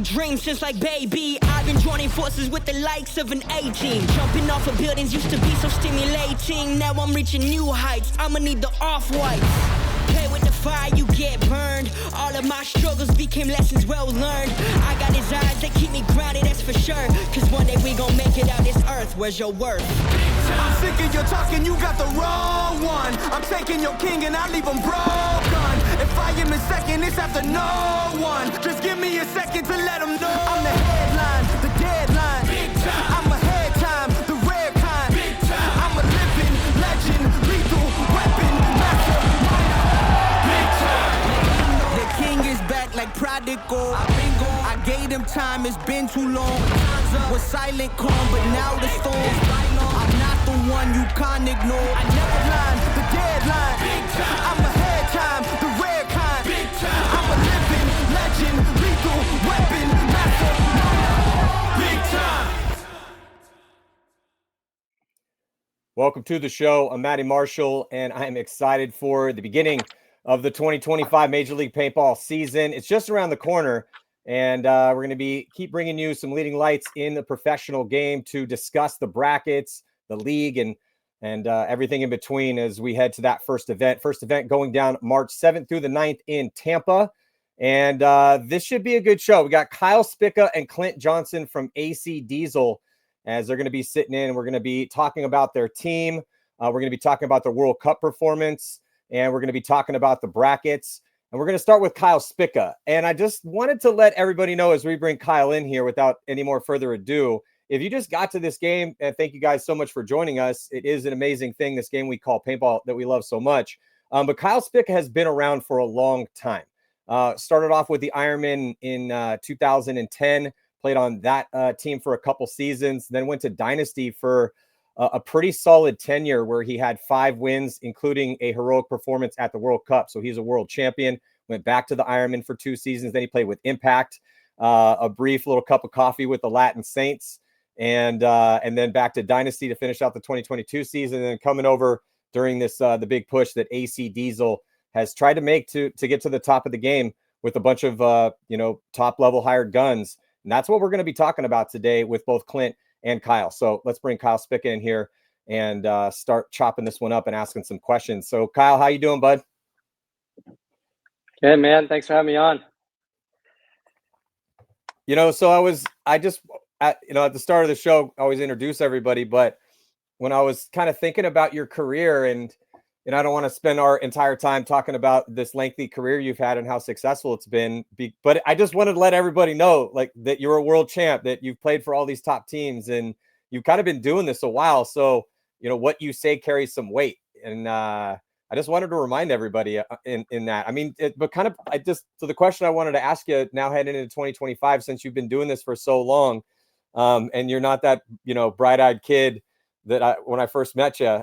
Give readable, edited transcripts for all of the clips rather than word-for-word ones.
dream since like baby. I've been joining forces with the likes of an A-team. Jumping off of buildings used to be so stimulating. Now I'm reaching new heights. I'ma need the off-whites. Play with the fire, you get burned. All of my struggles became lessons well learned. I got desires that keep me grounded, that's for sure. Cause one day we gon' make it out this earth. Where's your worth? I'm sick of your talking, you got the wrong one. I'm taking your king and I leave him broken. If I am in second, it's after no one. Just give me a second to let them know. I'm the headline, the deadline. Big time. I'm ahead time, the rare kind. Big time. I'm a living legend, lethal weapon, master minor. Big time. The king is back like prodigal. I gave him time, it's been too long. Was silent calm, but now the storm's I'm not the one you can't ignore. I never line, the deadline. Big time. I'm ahead time, the rare kind. Big time. I'm a living legend, lethal weapon, master Big time. Welcome to the show. I'm Matty Marshall, and I am excited for the beginning of the 2025 Major League Paintball season. It's just around the corner, and we're going to keep bringing you some leading lights in the professional game to discuss the brackets, the league, and everything in between as we head to that first event. First event going down March 7th through the 9th in Tampa, and this should be a good show. We got Kyle Spicka and Clint Johnson from AC Diesel as they're going to be sitting in. We're going to be talking about their team. We're going to be talking about the World Cup performance, and we're going to be talking about the brackets. And we're going to start with Kyle Spicka. And I just wanted to let everybody know as we bring Kyle in here without any more further ado, if you just got to this game, and thank you guys so much for joining us. It is an amazing thing, this game we call paintball that we love so much. But Kyle Spicka has been around for a long time. Started off with the Ironman in 2010, played on that team for a couple seasons, then went to Dynasty for a pretty solid tenure where he had 5 wins, including a heroic performance at the World Cup. So he's a world champion, went back to the Ironman for 2 seasons. Then he played with Impact, a brief little cup of coffee with the Latin Saints, and then back to Dynasty to finish out the 2022 season. And then coming over during this, the big push that AC Diesel has tried to make to get to the top of the game with a bunch of, top level hired guns. And that's what we're going to be talking about today with both Clint and Kyle. So let's bring Kyle Spicka in here and start chopping this one up and asking some questions. So Kyle, how you doing, bud? Good, man. Thanks for having me on. So at the start of the show, I always introduce everybody, but when I was kind of thinking about your career, and I don't want to spend our entire time talking about this lengthy career you've had and how successful it's been, but I just wanted to let everybody know, like, that you're a world champ, that you've played for all these top teams, and you've kind of been doing this a while. So, what you say carries some weight. And I just wanted to remind everybody in that. I mean, so the question I wanted to ask you now heading into 2025, since you've been doing this for so long, and you're not that, bright-eyed kid that when I first met you,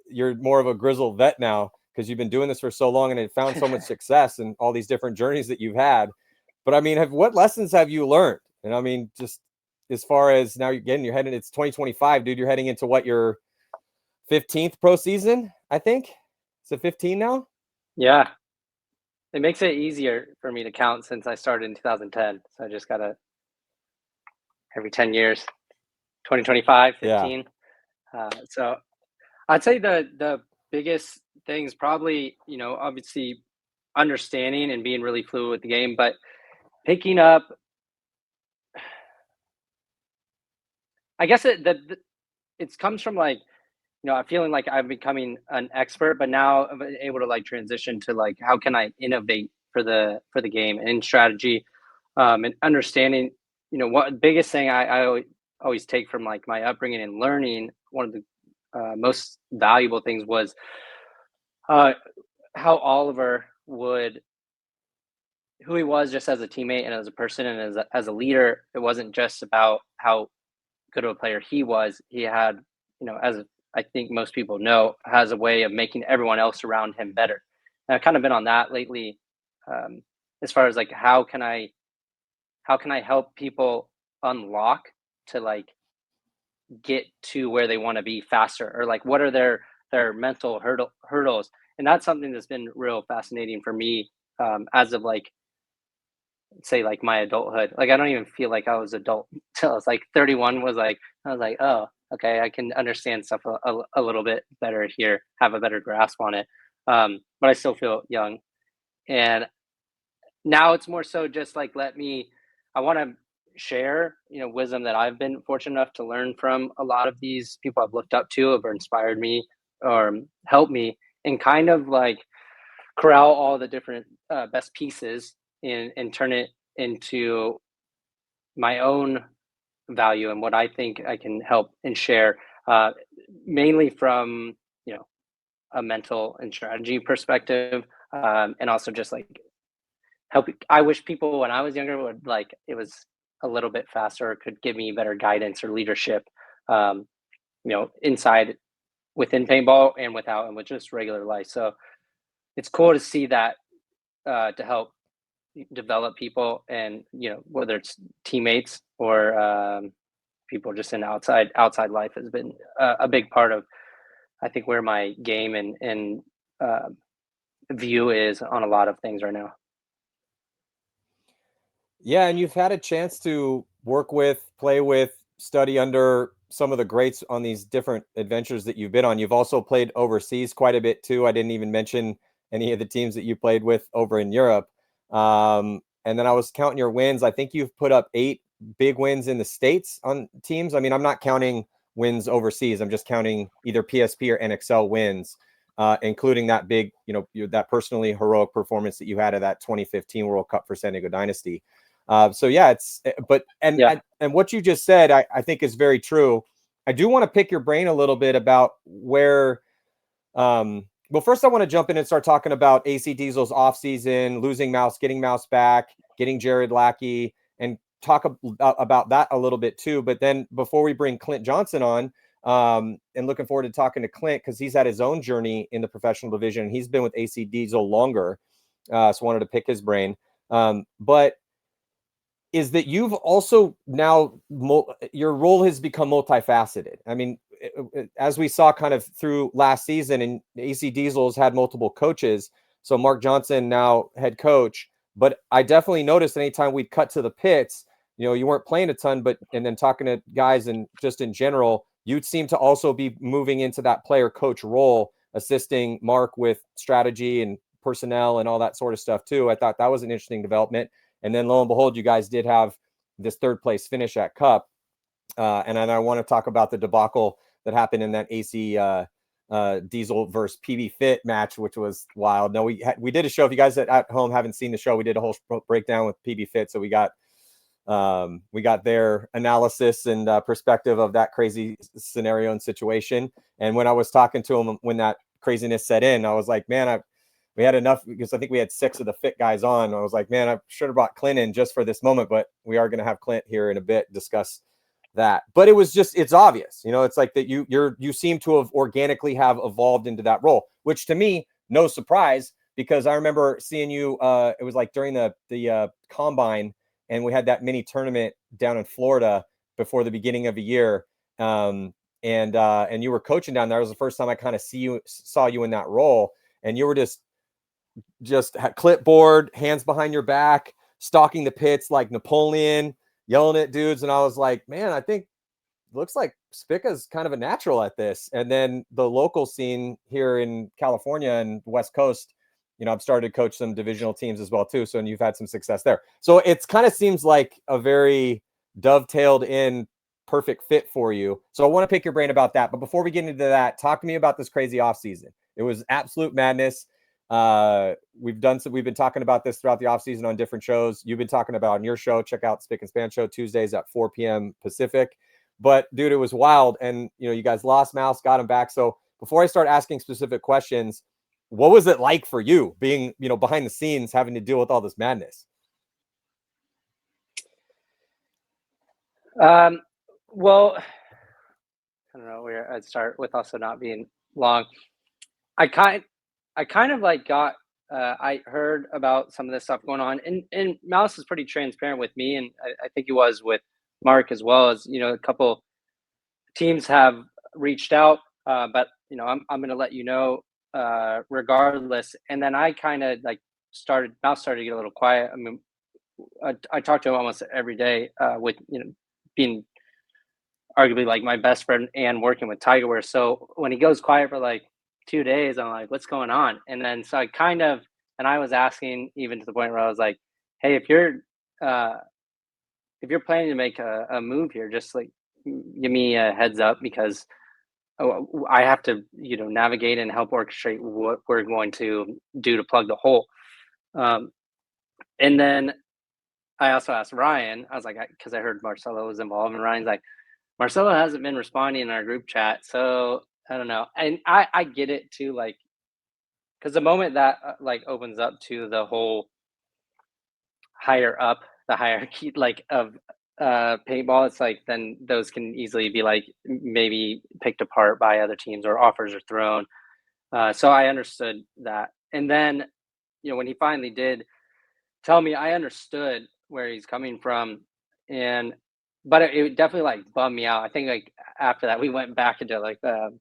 you're more of a grizzled vet now because you've been doing this for so long and it found so much success and all these different journeys that you've had. But I mean, what lessons have you learned? And I mean, just as far as now you're heading, it's 2025, dude, you're heading into your 15th pro season, I think. Is it 15 now? Yeah. It makes it easier for me to count since I started in 2010. So I just got every 10 years, 2025, 15. Yeah. So I'd say the biggest things probably, obviously understanding and being really fluid with the game, but picking up, I guess it comes from feeling like I'm becoming an expert, but now I'm able to transition to how can I innovate for the game and strategy, and understanding, what biggest thing I always take from my upbringing and learning. One of the most valuable things was how Oliver who he was just as a teammate and as a person and as a leader. It wasn't just about how good of a player he was. He had, as I think most people know, has a way of making everyone else around him better. And I've kind of been on that lately, as far as how can I help people unlock to get to where they want to be faster, or what are their mental hurdles. And that's something that's been real fascinating for me, as of say like my adulthood. Like I don't even feel like I was adult until I was like 31. I was like, oh, okay, I can understand stuff a little bit better here, have a better grasp on it. But I still feel young, and now it's more so just like I want to share, wisdom that I've been fortunate enough to learn from a lot of these people I've looked up to, or inspired me, or helped me, and kind of like corral all the different best pieces and turn it into my own value and what I think I can help and share, mainly from a mental and strategy perspective, and also just like help. I wish people when I was younger would like it was a little bit faster, or could give me better guidance or leadership, um, inside within paintball and without and with just regular life. So it's cool to see that, to help develop people, and whether it's teammates or people just in outside life has been a big part of, I think, where my game and uh, view is on a lot of things right now. Yeah, and you've had a chance to work with, play with, study under some of the greats on these different adventures that you've been on. You've also played overseas quite a bit too. I didn't even mention any of the teams that you played with over in Europe. And then I was counting your wins. I think you've put up 8 big wins in the States on teams. I mean, I'm not counting wins overseas. I'm just counting either PSP or NXL wins, including that big, that personally heroic performance that you had at that 2015 World Cup for San Diego Dynasty. So yeah, and what you just said, I think is very true. I do want to pick your brain a little bit about where, well, first I want to jump in and start talking about AC Diesel's offseason, losing Mouse, getting Mouse back, getting Jared Lackey, and talk about that a little bit too. But then before we bring Clint Johnson on, and looking forward to talking to Clint, because he's had his own journey in the professional division, and he's been with AC Diesel longer. So wanted to pick his brain. But is that you've also now, your role has become multifaceted. I mean, as we saw kind of through last season, and AC Diesel's had multiple coaches. So Mark Johnson now head coach, but I definitely noticed anytime we'd cut to the pits, you weren't playing a ton, and then talking to guys and just in general, you'd seem to also be moving into that player coach role, assisting Mark with strategy and personnel and all that sort of stuff too. I thought that was an interesting development. And then lo and behold, you guys did have this 3rd place finish at Cup. And then I want to talk about the debacle that happened in that AC Diesel versus PB Fit match, which was wild. No, we did a show. If you guys at home haven't seen the show, we did a whole breakdown with PB Fit. So we got their analysis and perspective of that crazy scenario and situation. And when I was talking to him, when that craziness set in, I was like, man, we had enough, because I think we had 6 of the fit guys on. I was like, man, I should have brought Clint in just for this moment, but we are going to have Clint here in a bit discuss that. But it's obvious, it's like that you seem to have organically have evolved into that role, which to me, no surprise, because I remember seeing you, it was like during the combine, and we had that mini tournament down in Florida before the beginning of the year. And you were coaching down there. It was the first time I kind of saw you in that role, and you were just had clipboard, hands behind your back, stalking the pits like Napoleon, yelling at dudes. And I was like, man, I think looks like Spicka's kind of a natural at this. And then the local scene here in California and West Coast, I've started to coach some divisional teams as well too. So, and you've had some success there. So it's kind of seems like a very dovetailed in perfect fit for you. So I want to pick your brain about that. But before we get into that, talk to me about this crazy off season. It was absolute madness. We've been talking about this throughout the offseason on different shows. You've been talking about on your show. Check out Spick and Span show Tuesdays at 4 p.m. Pacific. But dude, it was wild. And you guys lost Mouse, got him back. So before I start asking specific questions, what was it like for you being, behind the scenes, having to deal with all this madness? Well, I don't know where I'd start with also not being long. I kind of like got, I heard about some of this stuff going on, and Mouse is pretty transparent with me, and I think he was with Mark as well. As a couple teams have reached out, but I'm going to let you know regardless. And then I kind of like Mouse started to get a little quiet. I mean, I talk to him almost every day, with, being arguably like my best friend and working with Tigerware. So when he goes quiet for like 2 days, I'm like, what's going on? And then so and I was asking even to the point where I was like, hey, uh, if you're planning to make a move here, just like give me a heads up, because I have to, navigate and help orchestrate what we're going to do to plug the hole. And then I also asked Ryan, I was like, because I heard Marcelo was involved, and Ryan's like, Marcelo hasn't been responding in our group chat. So I don't know. And I get it too, like, because the moment that like opens up to the whole higher up the hierarchy, like of paintball, it's like then those can easily be like maybe picked apart by other teams, or offers are thrown. So I understood that. And then, when he finally did tell me, I understood where he's coming from. And but it definitely like bummed me out. I think like after that we went back into like a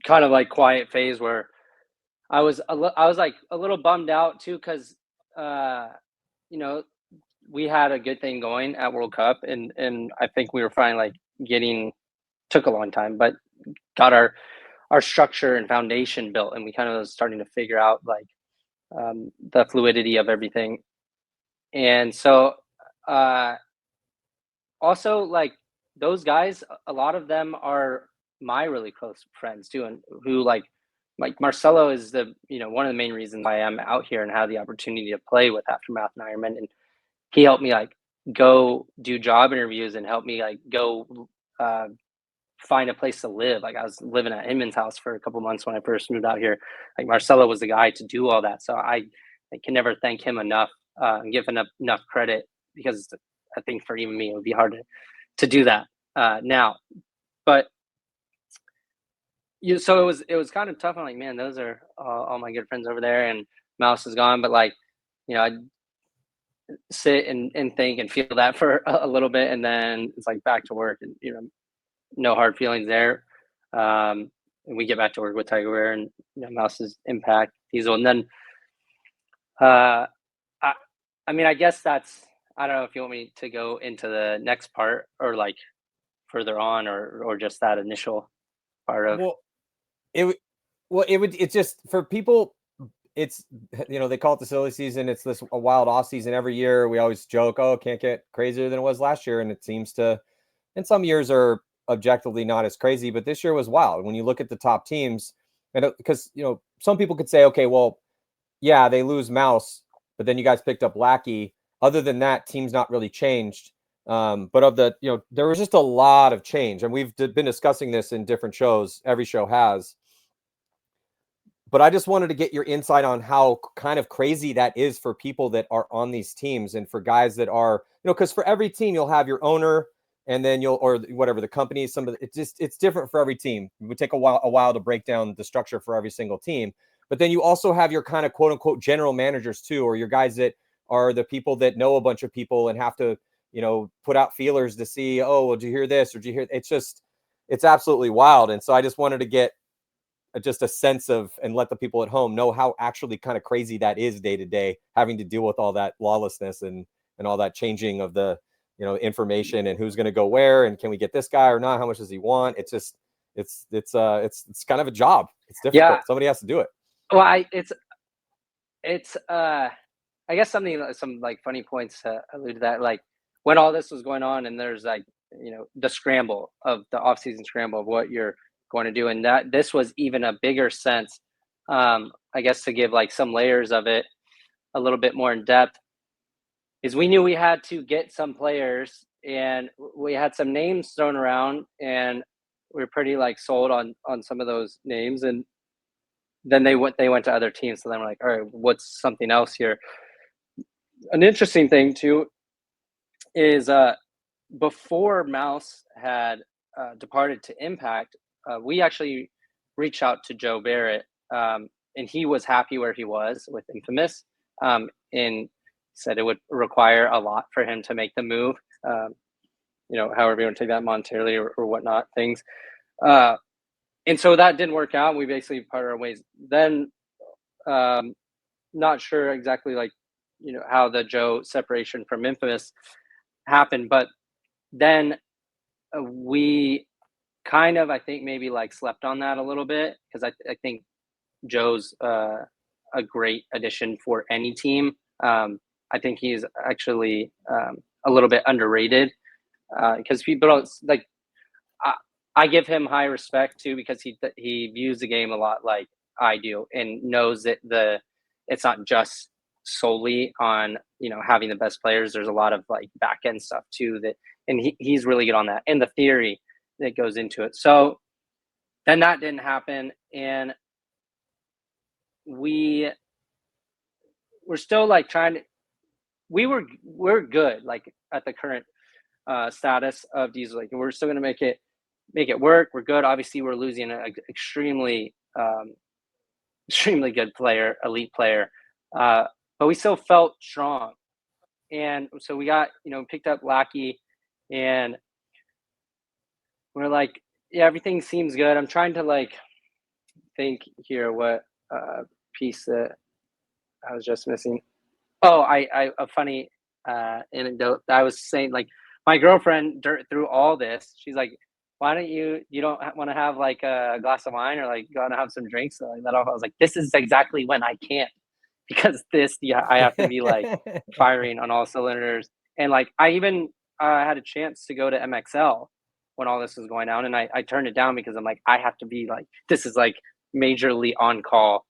kind of like quiet phase where I was like a little bummed out too, because you know we had a good thing going at World Cup, and I think we were finally like took a long time, but got our structure and foundation built, and we kind of was starting to figure out like the fluidity of everything. And so also like those guys, a lot of them are my really close friends too, and who like Marcelo is the one of the main reasons why I'm out here and have the opportunity to play with Aftermath and Ironman. And he helped me like go do job interviews and help me like go find a place to live. Like I was living at Inman's house for a couple months when I first moved out here. Like Marcelo was the guy to do all that. So I can never thank him enough, and give enough credit, because I think for even me, it would be hard to do that now. But so it was kind of tough. I'm like, man, those are all my good friends over there, and Mouse is gone. But like, I sit and think and feel that for a little bit, and then it's like back to work, and no hard feelings there. And we get back to work with Tigerware and Mouse's Impact Diesel, and then I mean, I guess that's, I don't know if you want me to go into the next part or like further on, or just that initial part of. It's just for people, it's, they call it the silly season. It's a wild off season every year. We always joke, oh, it can't get crazier than it was last year. And it seems to, and some years are objectively not as crazy, but this year was wild. When you look at the top teams, and because, some people could say, okay, well, yeah, they lose Mouse, but then you guys picked up Lackey. Other than that, team's not really changed. But of the, there was just a lot of change, and we've been discussing this in different shows. Every show has. But I just wanted to get your insight on how kind of crazy that is for people that are on these teams, and for guys that are, because for every team you'll have your owner, and then or whatever the company, it's different for every team. It would take a while to break down the structure for every single team. But then you also have your kind of quote unquote general managers too, or your guys that are the people that know a bunch of people and have to, put out feelers to see, oh, well, did you hear this? Or did you hear? It's absolutely wild. And so I just wanted to get just a sense of, and let the people at home know how actually kind of crazy that is day to day, having to deal with all that lawlessness and all that changing of the, information, and who's going to go where, and can we get this guy or not? How much does he want? It's just, it's kind of a job. It's difficult. Yeah. Somebody has to do it. Well, it's I guess some like funny points to allude to that. Like when all this was going on, and there's like, the scramble of the off-season scramble of what you're going to do, and that this was even a bigger sense, I guess, to give like some layers of it a little bit more in depth, is we knew we had to get some players, and we had some names thrown around, and we were pretty like sold on some of those names. And then they went to other teams. So then we're like, all right, what's something else here? An interesting thing too is before Mouse had departed to Impact, we actually reached out to Joe Barrett, and he was happy where he was with Infamous, and said it would require a lot for him to make the move, however you want to take that monetarily or whatnot things. And so that didn't work out. We basically parted our ways. Then, not sure exactly like how the Joe separation from Infamous happened. But then we kind of, I think, maybe like slept on that a little bit, because I think Joe's a great addition for any team. I think he's actually a little bit underrated, because people don't like. I give him high respect too, because he views the game a lot like I do, and knows that it's not just solely on having the best players. There's a lot of like back end stuff too and he's really good on that, and the theory that goes into it. So then that didn't happen, and we're still like we're good like at the current status of Diesel Lake, and we're still going to make it work. We're good. Obviously we're losing an extremely good player, elite player, but we still felt strong. And so we got picked up Lackey, and we're like, yeah, everything seems good. I'm trying to like think here what piece that I was just missing. Oh, a funny anecdote. I was saying, like, my girlfriend through all this, she's like, why don't you don't want to have like a glass of wine, or like go and have some drinks? So like that off. I was like, this is exactly when I can't, because I have to be like firing on all cylinders. And like I even had a chance to go to MXL when all this was going down, and I turned it down because I'm like, I have to be like, this is like majorly on call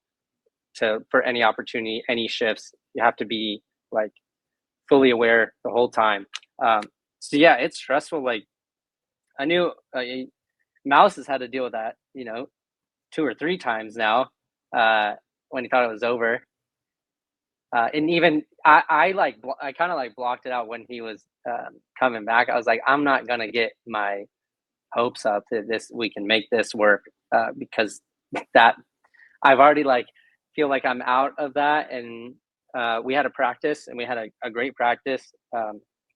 for any opportunity, any shifts. You have to be like fully aware the whole time. So yeah, it's stressful. Like I knew Mouse has had to deal with that, 2 or 3 times now when he thought it was over. And even I kind of like blocked it out when he was coming back. I was like, I'm not going to get my hopes up that we can make this work, because that I've already like feel like I'm out of that. And we had a practice, and we had a great practice.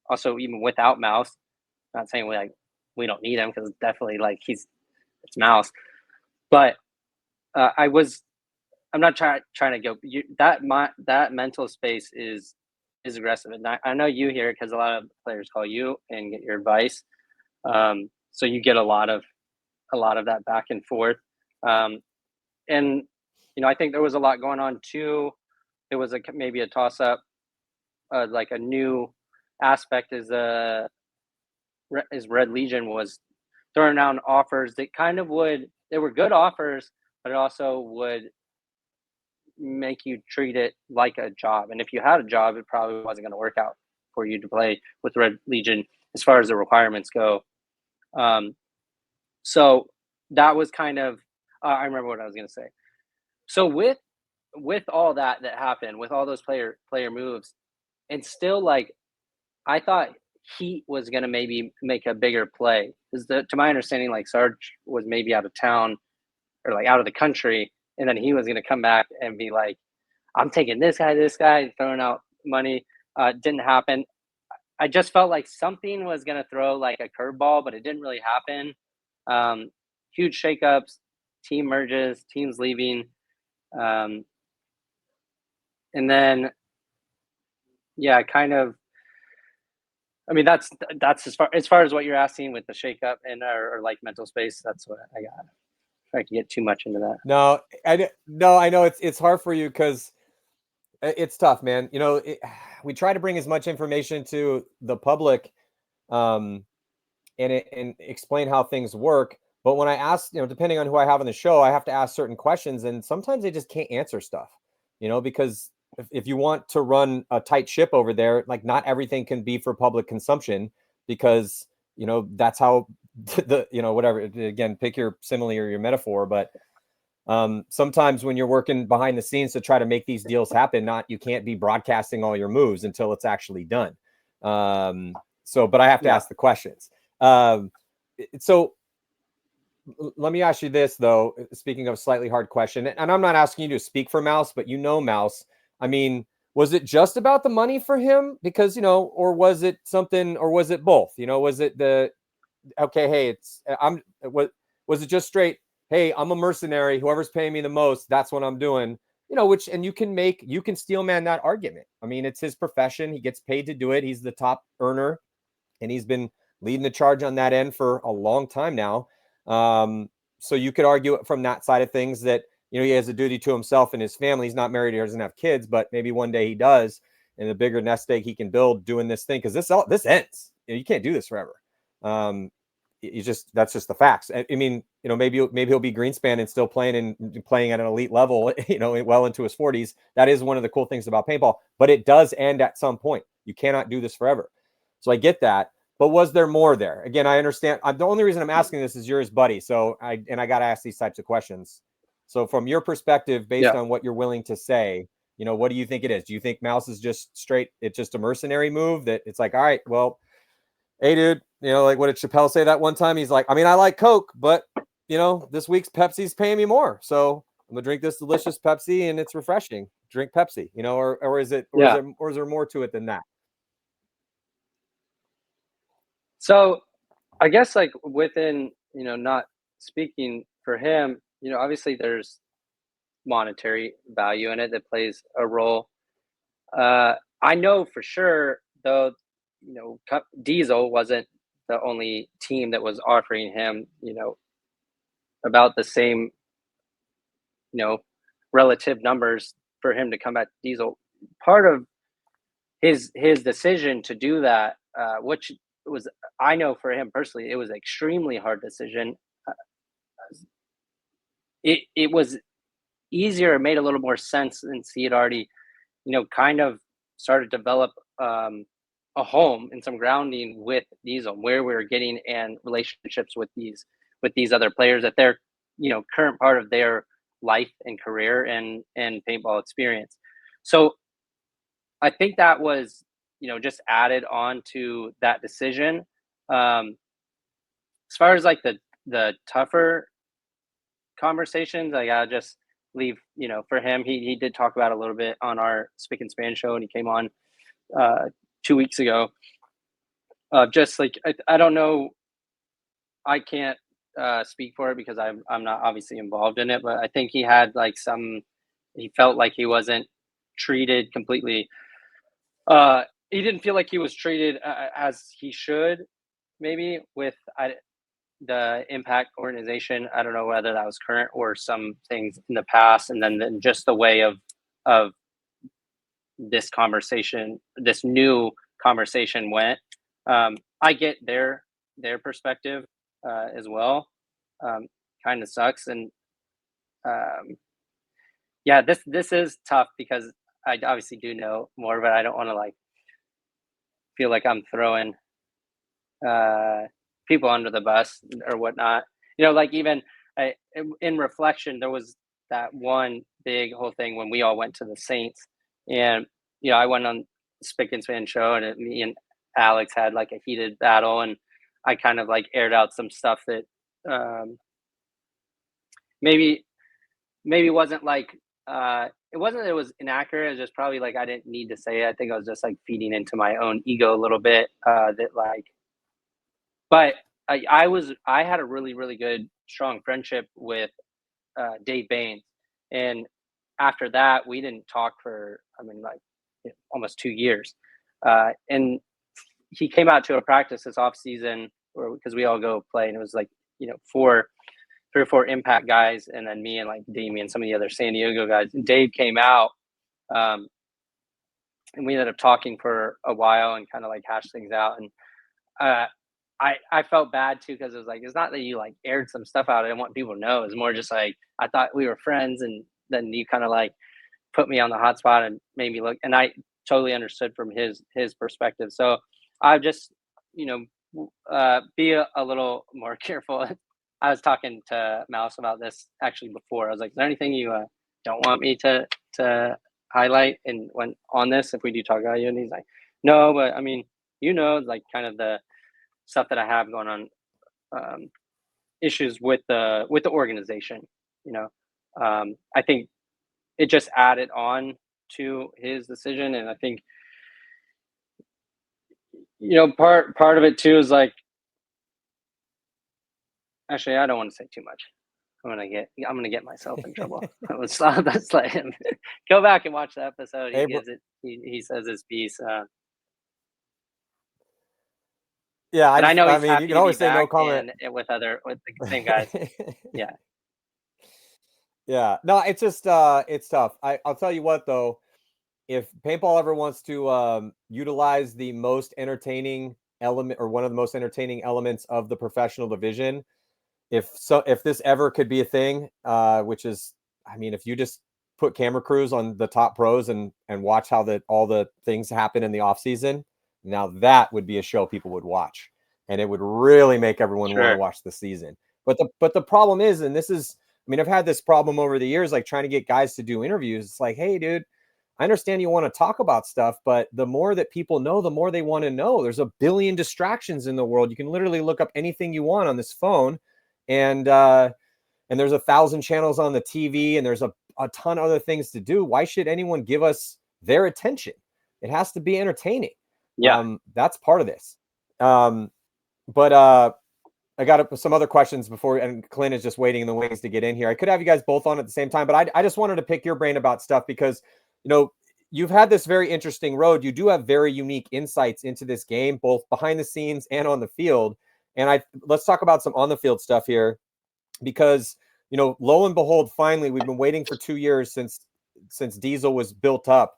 Also, even without Mouse, not saying we don't need him, because definitely like it's Mouse, but I'm not trying to go. That mental space is aggressive, and I know you hear it because a lot of players call you and get your advice. So you get a lot of that back and forth, and I think there was a lot going on too. It was maybe a toss up, like a new aspect is Red Legion was throwing down offers that kind of they were good offers, but it also would make you treat it like a job. And if you had a job, it probably wasn't going to work out for you to play with Red Legion as far as the requirements go. So that was kind of, I remember what I was going to say. So with all that happened, with all those player moves, and still like, I thought Heat was going to maybe make a bigger play, because to my understanding, like Sarge was maybe out of town or like out of the country, and then he was going to come back and be like, I'm taking this guy, throwing out money. Didn't happen. I just felt like something was going to throw like a curveball, but it didn't really happen. Huge shakeups, team merges, teams leaving. And then, yeah, kind of, I mean, that's as far as what you're asking with the shakeup and or like mental space. That's what I got. If I can get too much into that. No, I know it's hard for you because it's tough, man. We try to bring as much information to the public, and explain how things work. But when I ask, depending on who I have on the show, I have to ask certain questions, and sometimes they just can't answer stuff, because if you want to run a tight ship over there, like not everything can be for public consumption, because, that's how whatever, again, pick your simile or your metaphor. But sometimes when you're working behind the scenes to try to make these deals happen, you can't be broadcasting all your moves until it's actually done. But I have to ask the questions. So let me ask you this, though, speaking of a slightly hard question, and I'm not asking you to speak for Mouse, but Mouse, I mean, was it just about the money for him? Because, or was it something, or was it both? Was it was it just straight, hey, I'm a mercenary, whoever's paying me the most, that's what I'm doing? which, and you can steel man that argument. I mean, it's his profession. He gets paid to do it. He's the top earner, and he's been leading the charge on that end for a long time now. So you could argue it from that side of things that, he has a duty to himself and his family. He's not married, he doesn't have kids, but maybe one day he does, and the bigger nest egg he can build doing this thing, because this ends. You can't do this forever. That's just the facts. I mean, maybe he'll be Greenspan and still playing at an elite level, well into his 40s. That is one of the cool things about paintball, but it does end at some point. You cannot do this forever. So I get that. But was there more there? Again, I understand. The only reason I'm asking this is you're his buddy. So I got to ask these types of questions. So from your perspective, based on what you're willing to say, what do you think it is? Do you think Mouse is just it's just a mercenary move that it's like, all right, well, hey, dude, like what did Chappelle say that one time? He's like, I mean, I like Coke, but, this week's Pepsi's paying me more. So I'm going to drink this delicious Pepsi and it's refreshing. Drink Pepsi, or is it, or is there more to it than that? So I guess like within, not speaking for him, obviously there's monetary value in it that plays a role. I know for sure, though, Diesel wasn't the only team that was offering him, about the same, relative numbers for him to come at Diesel. Part of his decision to do that, which was, I know for him personally, it was an extremely hard decision. It was easier, it made a little more sense since he had already, kind of started to develop a home and some grounding with Diesel, where we were getting and relationships with these other players at their, current part of their life and career and paintball experience. So I think that was, just added on to that decision. As far as like the tougher conversations, I gotta just leave, for him. He did talk about it a little bit on our Spick and Span show, and he came on 2 weeks ago. Just like I don't know, I can't speak for it because I'm not obviously involved in it, but I think he had like he felt like he wasn't treated completely. He didn't feel like he was treated as he should, maybe with the Impact organization. I don't know whether that was current or some things in the past, and then just the way of this conversation, this new conversation went. I get their perspective as well. Kind of sucks, and this is tough because I obviously do know more, but I don't want to like feel like I'm throwing people under the bus or whatnot. Like even in reflection, there was that one big whole thing when we all went to the Saints, and I went on Spick and Span show, and me and Alex had like a heated battle, and I kind of like aired out some stuff that maybe wasn't like it wasn't that it was inaccurate. It was just probably like I didn't need to say it. I think I was just like feeding into my own ego a little bit. But I had a really, really good, strong friendship with Dave Baines, and after that we didn't talk for almost 2 years. And he came out to a practice this off season because we all go play, and it was like 3 or 4 Impact guys, and then me and like Damien and some of the other San Diego guys. And Dave came out, and we ended up talking for a while and kind of like hashed things out. And I felt bad too, because it was like, it's not that you like aired some stuff out. I didn't want people to know. It's more just like I thought we were friends, and then you kind of like put me on the hot spot and made me look. And I totally understood from his perspective. So I just be a little more careful. I was talking to Mouse about this actually before. I was like, is there anything you don't want me to highlight and when on this if we do talk about you? And he's like, no, but I mean, like kind of the stuff that I have going on, issues with the organization. I think it just added on to his decision, and I think part of it too is like, actually, I don't want to say too much. I'm gonna get myself in trouble. Let's let him go back and watch the episode. He Hey, gives it. He says his piece. yeah, But I know I he's mean, you happy can to be always say no back comment. and with the same guys. Yeah. Yeah, no, it's just it's tough. I'll tell you what though, if paintball ever wants to utilize the most entertaining element or one of the most entertaining elements of the professional division, if this ever could be a thing, which is, I mean, if you just put camera crews on the top pros and watch how all the things happen in the off season, now that would be a show people would watch, and it would really make everyone want to Sure. watch the season. But the problem is, and this is, I mean, I've had this problem over the years, like trying to get guys to do interviews. It's like, hey, dude, I understand you want to talk about stuff, but the more that people know, the more they want to know. There's a billion distractions in the world. You can literally look up anything you want on this phone, and there's 1,000 channels on the TV, and there's a ton of other things to do. Why should anyone give us their attention? It has to be entertaining. Yeah. That's part of this. But I got some other questions before, and Clint is just waiting in the wings to get in here. I could have you guys both on at the same time, but I just wanted to pick your brain about stuff because, you know, you've had this very interesting road. You do have very unique insights into this game, both behind the scenes and on the field. And let's talk about some on the field stuff here, because, you know, lo and behold, finally, we've been waiting for 2 years since Diesel was built up,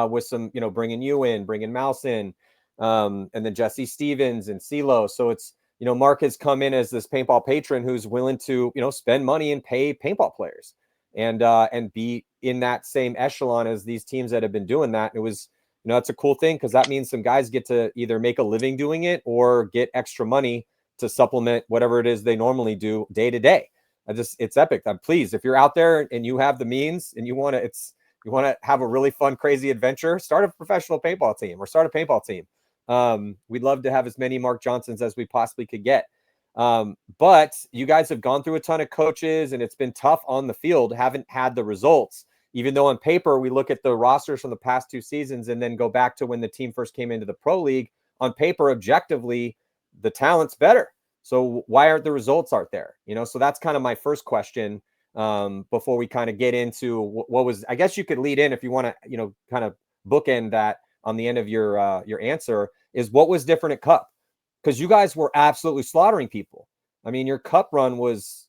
with some, you know, bringing you in, bringing Mouse in, and then Jesse Stevens and CeeLo. So it's, you know, Mark has come in as this paintball patron who's willing to, you know, spend money and pay paintball players and be in that same echelon as these teams that have been doing that. It was, you know, it's a cool thing because that means some guys get to either make a living doing it or get extra money to supplement whatever it is they normally do day to day. It's epic. I'm pleased. If you're out there and you have the means and you want to have a really fun, crazy adventure, start a professional paintball team or start a paintball team. We'd love to have as many Mark Johnsons as we possibly could get. But you guys have gone through a ton of coaches and it's been tough on the field, haven't had the results, even though on paper, we look at the rosters from the past 2 seasons and then go back to when the team first came into the pro league. On paper, objectively, the talent's better. So why aren't the results out there? You know, so that's kind of my first question, before we kind of get into what was, I guess you could lead in if you want to, you know, kind of bookend that on the end of your answer, is what was different at Cup? Because you guys were absolutely slaughtering people. I mean, your Cup run was,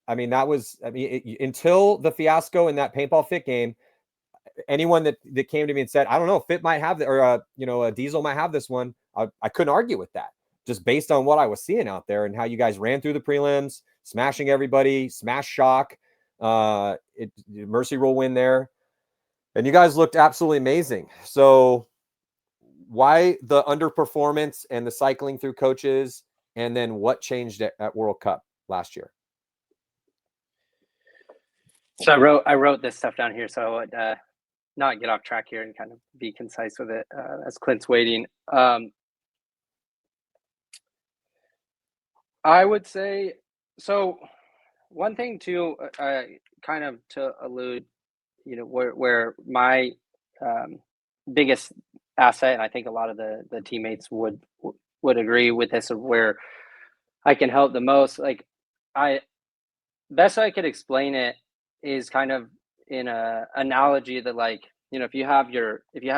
I mean, until the fiasco in that paintball fit game, anyone that came to me and said, I don't know, Fit might have or you know, a Diesel might have this one, I couldn't argue with that, just based on what I was seeing out there and how you guys ran through the prelims, smashing everybody, smash shock, mercy roll win there. And you guys looked absolutely amazing. So why the underperformance and the cycling through coaches, and then what changed at World Cup last year? So I wrote this stuff down here, so I would not get off track here and kind of be concise with it as Clint's waiting. I would say, so one thing too, kind of to allude, you know, where my biggest asset, and I think a lot of the teammates would agree with this, of where I can help the most. Like, best way I could explain it is kind of in a analogy that, like, you know, if you have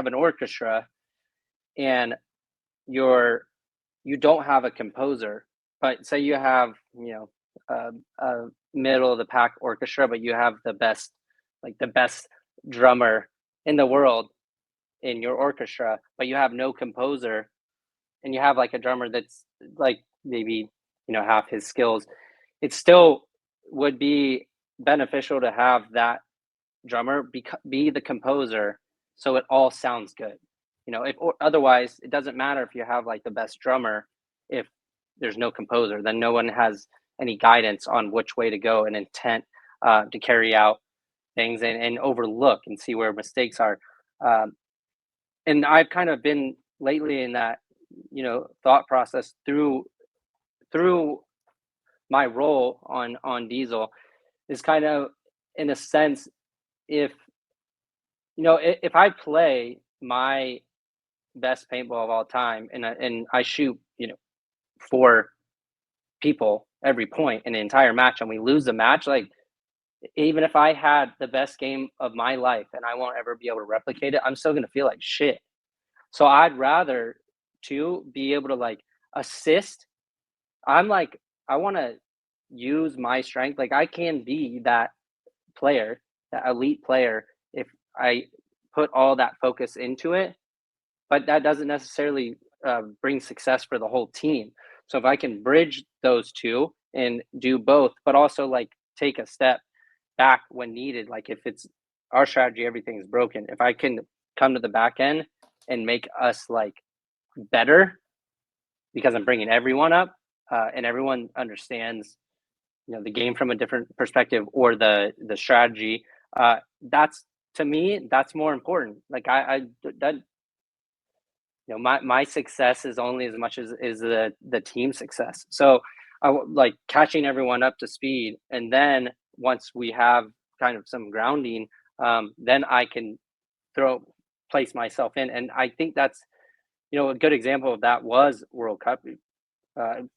an orchestra and you don't have a composer, but say you have, you know, a middle of the pack orchestra, but you have the best drummer in the world in your orchestra, but you have no composer, and you have like a drummer that's like maybe, you know, half his skills, it still would be beneficial to have that drummer be the composer, so it all sounds good. You know, otherwise it doesn't matter if you have like the best drummer if there's no composer. Then no one has any guidance on which way to go and intent to carry out things and overlook and see where mistakes are. And I've kind of been lately in that, you know, thought process through my role on Diesel, is kind of, in a sense, if, you know, if I play my best paintball of all time and I shoot, you know, 4 people every point in the entire match and we lose the match, like even if I had the best game of my life and I won't ever be able to replicate it, I'm still gonna feel like shit. So I'd rather to be able to like assist. I'm like, I want to use my strength. Like I can be that player, that elite player, if I put all that focus into it. But that doesn't necessarily bring success for the whole team. So if I can bridge those two and do both, but also like take a step back when needed, like if it's our strategy, everything's broken. If I can come to the back end and make us like better because I'm bringing everyone up and everyone understands, the game from a different perspective or the strategy. That's to me, that's more important. Like my success is only as much as is the team success. So like catching everyone up to speed, and then once we have kind of some grounding, then I can place myself in. And I think that's a good example of that was World Cup.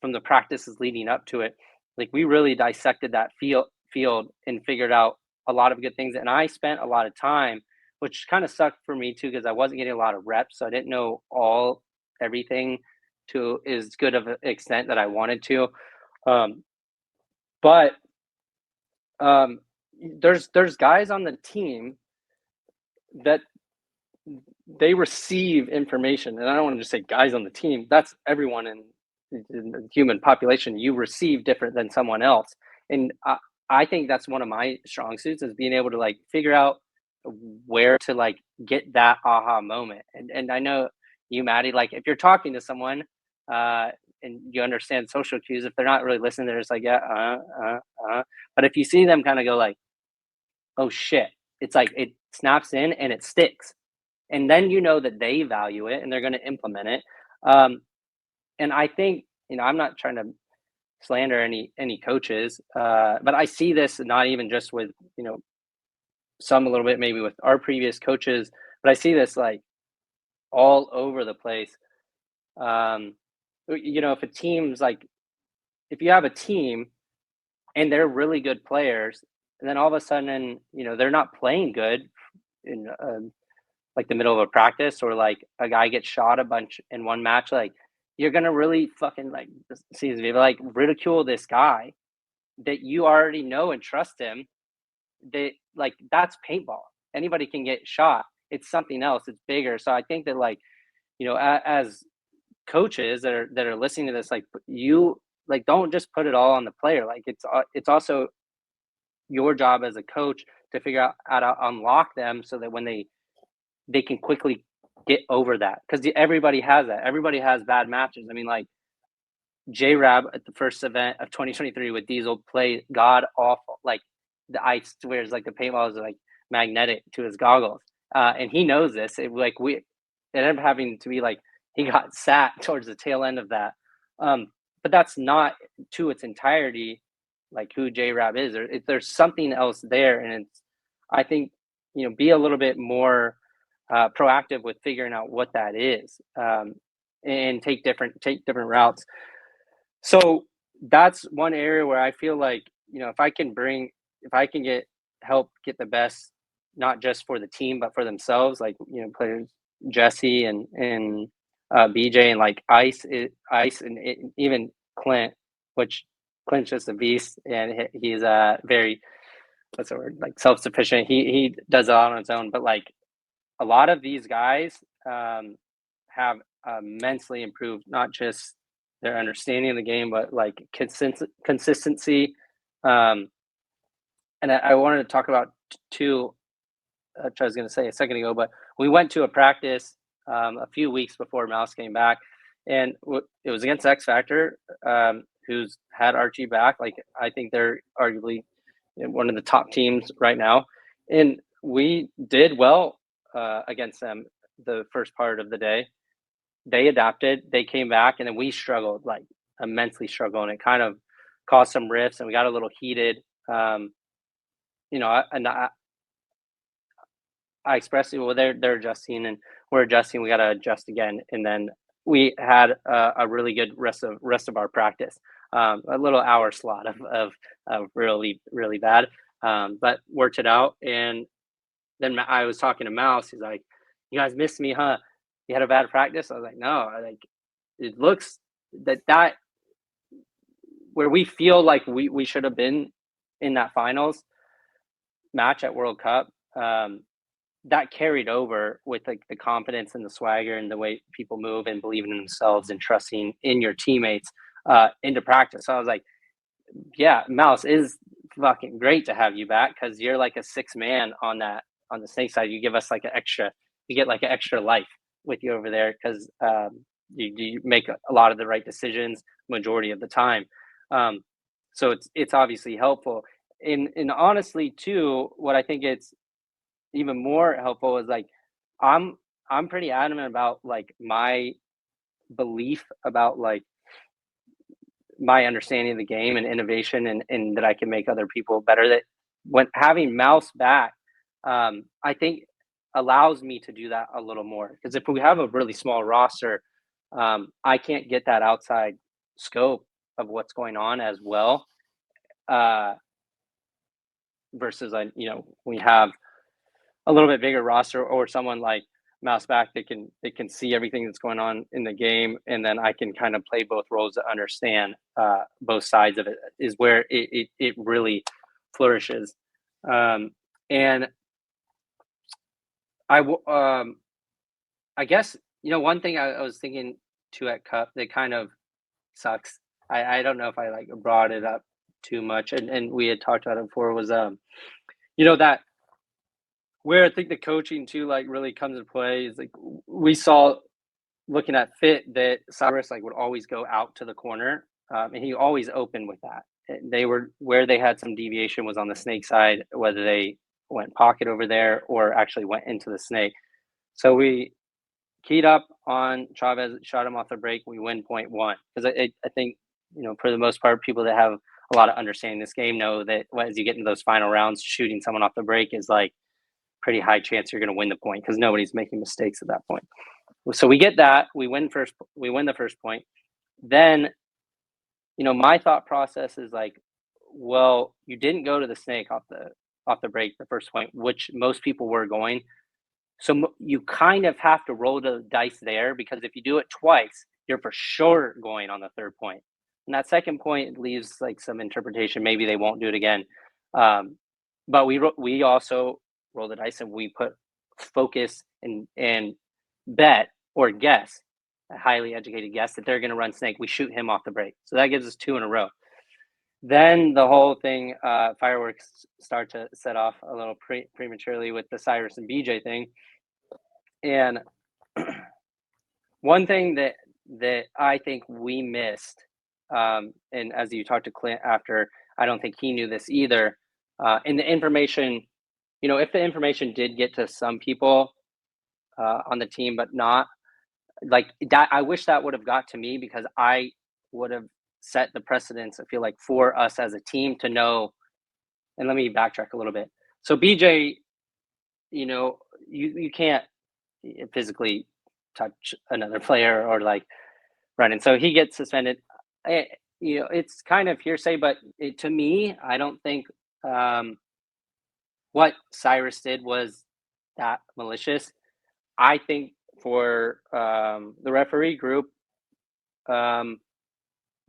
From the practices leading up to it, like we really dissected that field and figured out a lot of good things. And I spent a lot of time, which kind of sucked for me too, because I wasn't getting a lot of reps. So I didn't know everything to as good of an extent that I wanted to. But there's guys on the team that they receive information. And I don't want to just say guys on the team. That's everyone in the human population. You receive different than someone else. And I think that's one of my strong suits, is being able to like figure out where to like get that aha moment. And I know you, Matty, like if you're talking to someone and you understand social cues, if they're not really listening, they're just like, yeah, But if you see them kind of go like, oh shit, it's like it snaps in and it sticks. And then that they value it and they're going to implement it. And I think, I'm not trying to slander any coaches, but I see this not even just with, some a little bit maybe with our previous coaches, but I see this like all over the place. If a team's like, if you have a team and they're really good players, and then all of a sudden, they're not playing good in like the middle of a practice, or like a guy gets shot a bunch in one match, like you're gonna really fucking like ridicule this guy that you already know and trust him. That like that's paintball. Anybody can get shot. It's something else. It's bigger. So I think that like as coaches that are listening to this, like you like don't just put it all on the player. Like it's also your job as a coach to figure out how to unlock them so that when they can quickly get over that, because everybody has that. Everybody has bad matches. I mean, like J-Rab at the first event of 2023 with Diesel played god awful. Like the ice swears like the paintball is like magnetic to his goggles, and he knows this. It ended up having to be like he got sat towards the tail end of that. But that's not to its entirety like who J-Rab is. There's something else there, and it's I think be a little bit more proactive with figuring out what that is, and take different routes. So that's one area where I feel like if I can help get the best, not just for the team but for themselves, like players Jesse and BJ and like Ice and even Clint, which Clint's just a beast, and he's very what's the word, like self-sufficient. He does it on his own, but like a lot of these guys have immensely improved, not just their understanding of the game, but like consistency. And I wanted to talk about two, which I was going to say a second ago, but we went to a practice a few weeks before Mouse came back, and it was against X Factor, who's had Archie back. Like I think they're arguably one of the top teams right now, and we did well against them the first part of the day. They adapted, they came back, and then we struggled, like immensely struggled, and it kind of caused some rifts, and we got a little heated. And I expressed it, well, they're adjusting and we're adjusting, we got to adjust again. And then we had a really good rest of our practice. A little hour slot of really, really bad. But worked it out. And then I was talking to Mouse. He's like, "You guys missed me, huh? You had a bad practice?" I was like, "No, it looks that where we feel like we should have been in that finals match at World Cup, that carried over with like the confidence and the swagger and the way people move and believing in themselves and trusting in your teammates into practice." So I was like, "Yeah, Mouse, is fucking great to have you back because you're like a sixth man on the snake side. You give us like you get like an extra life with you over there because you make a lot of the right decisions majority of the time. So it's obviously helpful. And honestly, too, what I think it's even more helpful is like I'm pretty adamant about like my belief about like my understanding of the game and innovation and that I can make other people better. That when having Mouse back, I think allows me to do that a little more. Because if we have a really small roster, I can't get that outside scope of what's going on as well. Versus we have a little bit bigger roster or someone like Mouse back, they can see everything that's going on in the game, and then I can kind of play both roles to understand both sides of it is where it really flourishes. And I guess one thing I was thinking too at Cup that kind of sucks. I don't know if I like brought it up too much, and we had talked about it before, was that where I think the coaching too like really comes into play is like we saw looking at fit that Cyrus like would always go out to the corner, and he always opened with that. They were where they had some deviation was on the snake side, whether they went pocket over there or actually went into the snake. So we keyed up on Chavez, shot him off the break. We win 0.1 because I think for the most part, people that have a lot of understanding this game know that as you get into those final rounds, shooting someone off the break is like pretty high chance you're going to win the point because nobody's making mistakes at that point. So we get that, we win the first point. Then, my thought process is like, well, you didn't go to the snake off the break, the first point, which most people were going. So you kind of have to roll the dice there because if you do it twice, you're for sure going on the third point. And that second point leaves like some interpretation. Maybe they won't do it again. But we also roll the dice and we put focus and bet or guess, a highly educated guess that they're going to run snake. We shoot him off the break. So that gives us 2 in a row. Then the whole thing, fireworks start to set off a little prematurely with the Cyrus and BJ thing. And one thing that I think we missed, and as you talked to Clint after, I don't think he knew this either. And the information, if the information did get to some people on the team, but not like that, I wish that would have got to me because I would have set the precedence, I feel like, for us as a team to know. And let me backtrack a little bit. So BJ, you can't physically touch another player or like run. And so he gets suspended. It's kind of hearsay, but to me, I don't think what Cyrus did was that malicious. I think for the referee group,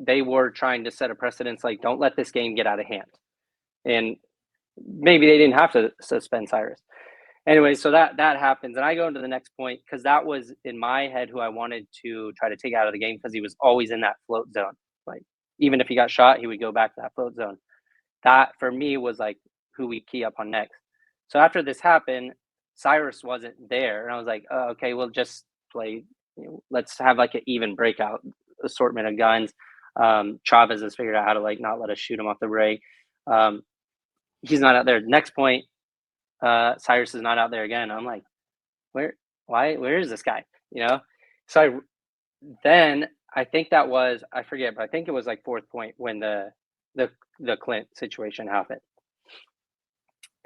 they were trying to set a precedence, like don't let this game get out of hand. And maybe they didn't have to suspend Cyrus. Anyway, so that happens. And I go into the next point because that was in my head who I wanted to try to take out of the game because he was always in that float zone. Like even if he got shot, he would go back to that float zone. That for me was like who we key up on next. So after this happened, Cyrus wasn't there. And I was like, oh, okay, we'll just play. Let's have like an even breakout assortment of guns. Chavez has figured out how to like not let us shoot him off the break. He's not out there. Next point, Cyrus is not out there again. I'm like, where is this guy? So then I think that was, I forget, but I think it was like fourth point when the Clint situation happened.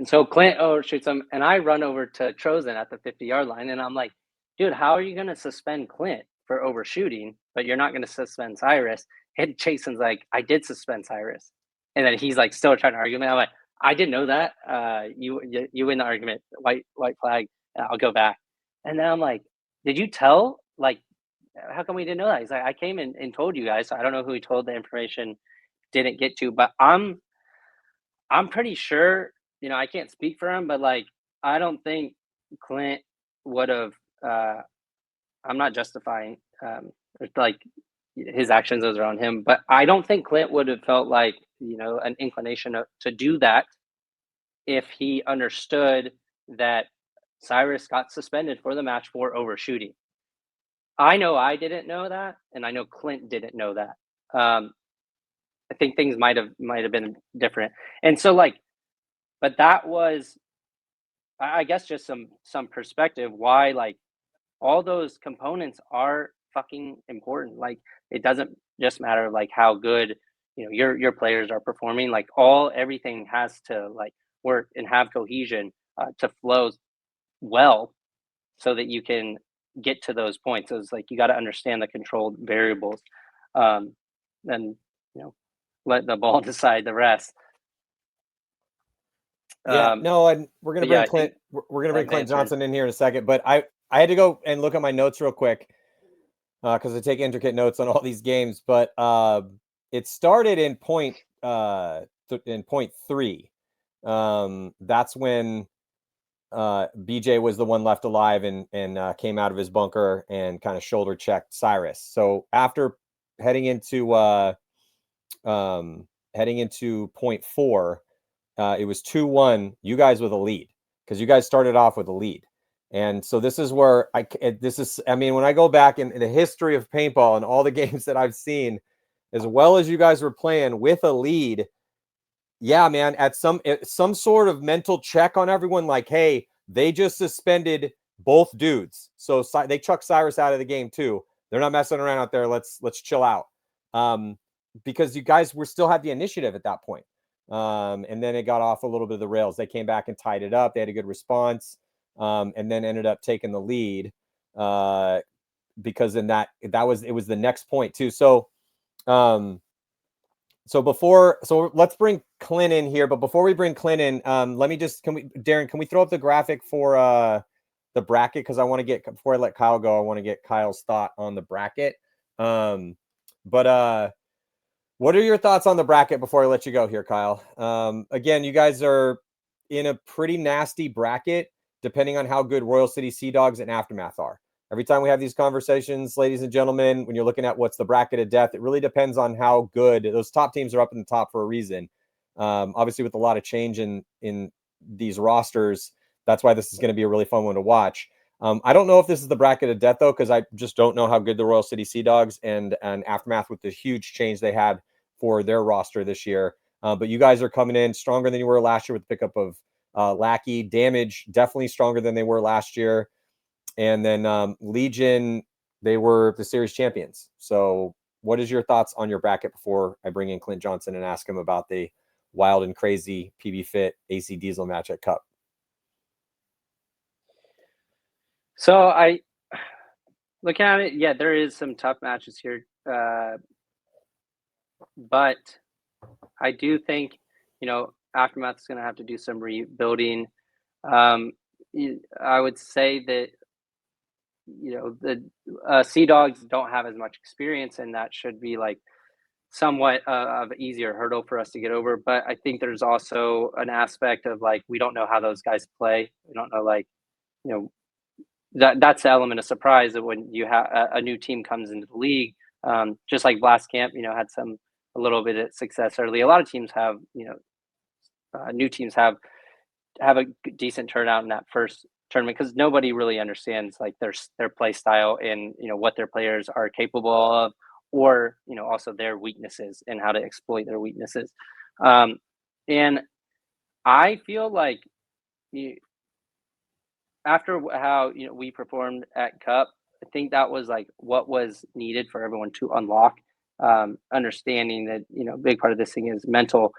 And so Clint overshoots him, and I run over to Trozen at the 50-yard line, and I'm like, dude, how are you going to suspend Clint for overshooting, but you're not going to suspend Cyrus? And Jason's like, I did suspend Cyrus. And then he's like still trying to argue. I'm like, I didn't know that. You win the argument. White flag. I'll go back. And then I'm like, did you tell? Like, how come we didn't know that? He's like, I came and told you guys. So I don't know who he told the information didn't get to, but I'm pretty sure, I can't speak for him, but like, I don't think Clint would have, I'm not justifying, like his actions, those are on him, but I don't think Clint would have felt like, an inclination to do that if he understood that Cyrus got suspended for the match for overshooting. I know I didn't know that, and I know Clint didn't know that. I think things might have been different, and so like, but that was, I guess, just some perspective why like all those components are fucking important. Like, it doesn't just matter like how good your players are performing. Like everything has to like work and have cohesion to flow well, so that you can get to those points. So it's like you got to understand the controlled variables, and let the ball decide the rest. Yeah, no, and we're gonna bring Clint. We're gonna bring Clint Johnson in here in a second, but I had to go and look at my notes real quick because I take intricate notes on all these games. But it started in point 3. That's when BJ was the one left alive and came out of his bunker and kind of shoulder checked Cyrus. So after heading into point 4. It was 2-1. You guys with a lead because you guys started off with a lead, and so this is where I mean, when I go back in the history of paintball and all the games that I've seen, as well as you guys were playing with a lead, yeah, man, at some sort of mental check on everyone, like, hey, they just suspended both dudes, so they chucked Cyrus out of the game too. They're not messing around out there. Let's chill out, because you guys still had the initiative at that point. And then it got off a little bit of the rails. They came back and tied it up. They had a good response, and then ended up taking the lead because in it was the next point too. So let's bring Clint in here. But before we bring Clint in, Darren, can we throw up the graphic for the bracket? Because before I let Kyle go, I want to get Kyle's thought on the bracket. What are your thoughts on the bracket before I let you go here, Kyle? Again, you guys are in a pretty nasty bracket, depending on how good Royal City Sea Dogs and Aftermath are. Every time we have these conversations, ladies and gentlemen, when you're looking at what's the bracket of death, it really depends on how good those top teams are up in the top for a reason. Obviously, with a lot of change in these rosters, that's why this is going to be a really fun one to watch. I don't know if this is the bracket of death, though, because I just don't know how good the Royal City Sea Dogs and Aftermath with the huge change they had for their roster this year. But you guys are coming in stronger than you were last year with the pickup of Lackey. Damage, definitely stronger than they were last year. And then Legion, they were the series champions. So what is your thoughts on your bracket before I bring in Clint Johnson and ask him about the wild and crazy PB Fit AC Diesel match at Cup? So looking at it, yeah, there is some tough matches here. But I do think, Aftermath is going to have to do some rebuilding. I would say that, the Sea Dogs don't have as much experience, and that should be like somewhat of an easier hurdle for us to get over. But I think there's also an aspect of like, we don't know how those guys play. We don't know, like, that's the element of surprise that when you have a new team comes into the league, just like Blast Camp, had a little bit of success early. A lot of teams have, new teams have a decent turnout in that first tournament because nobody really understands like their play style and what their players are capable of, or also their weaknesses and how to exploit their weaknesses. And I feel like after how we performed at Cup, I think that was like what was needed for everyone to unlock. Understanding that a big part of this thing is mental.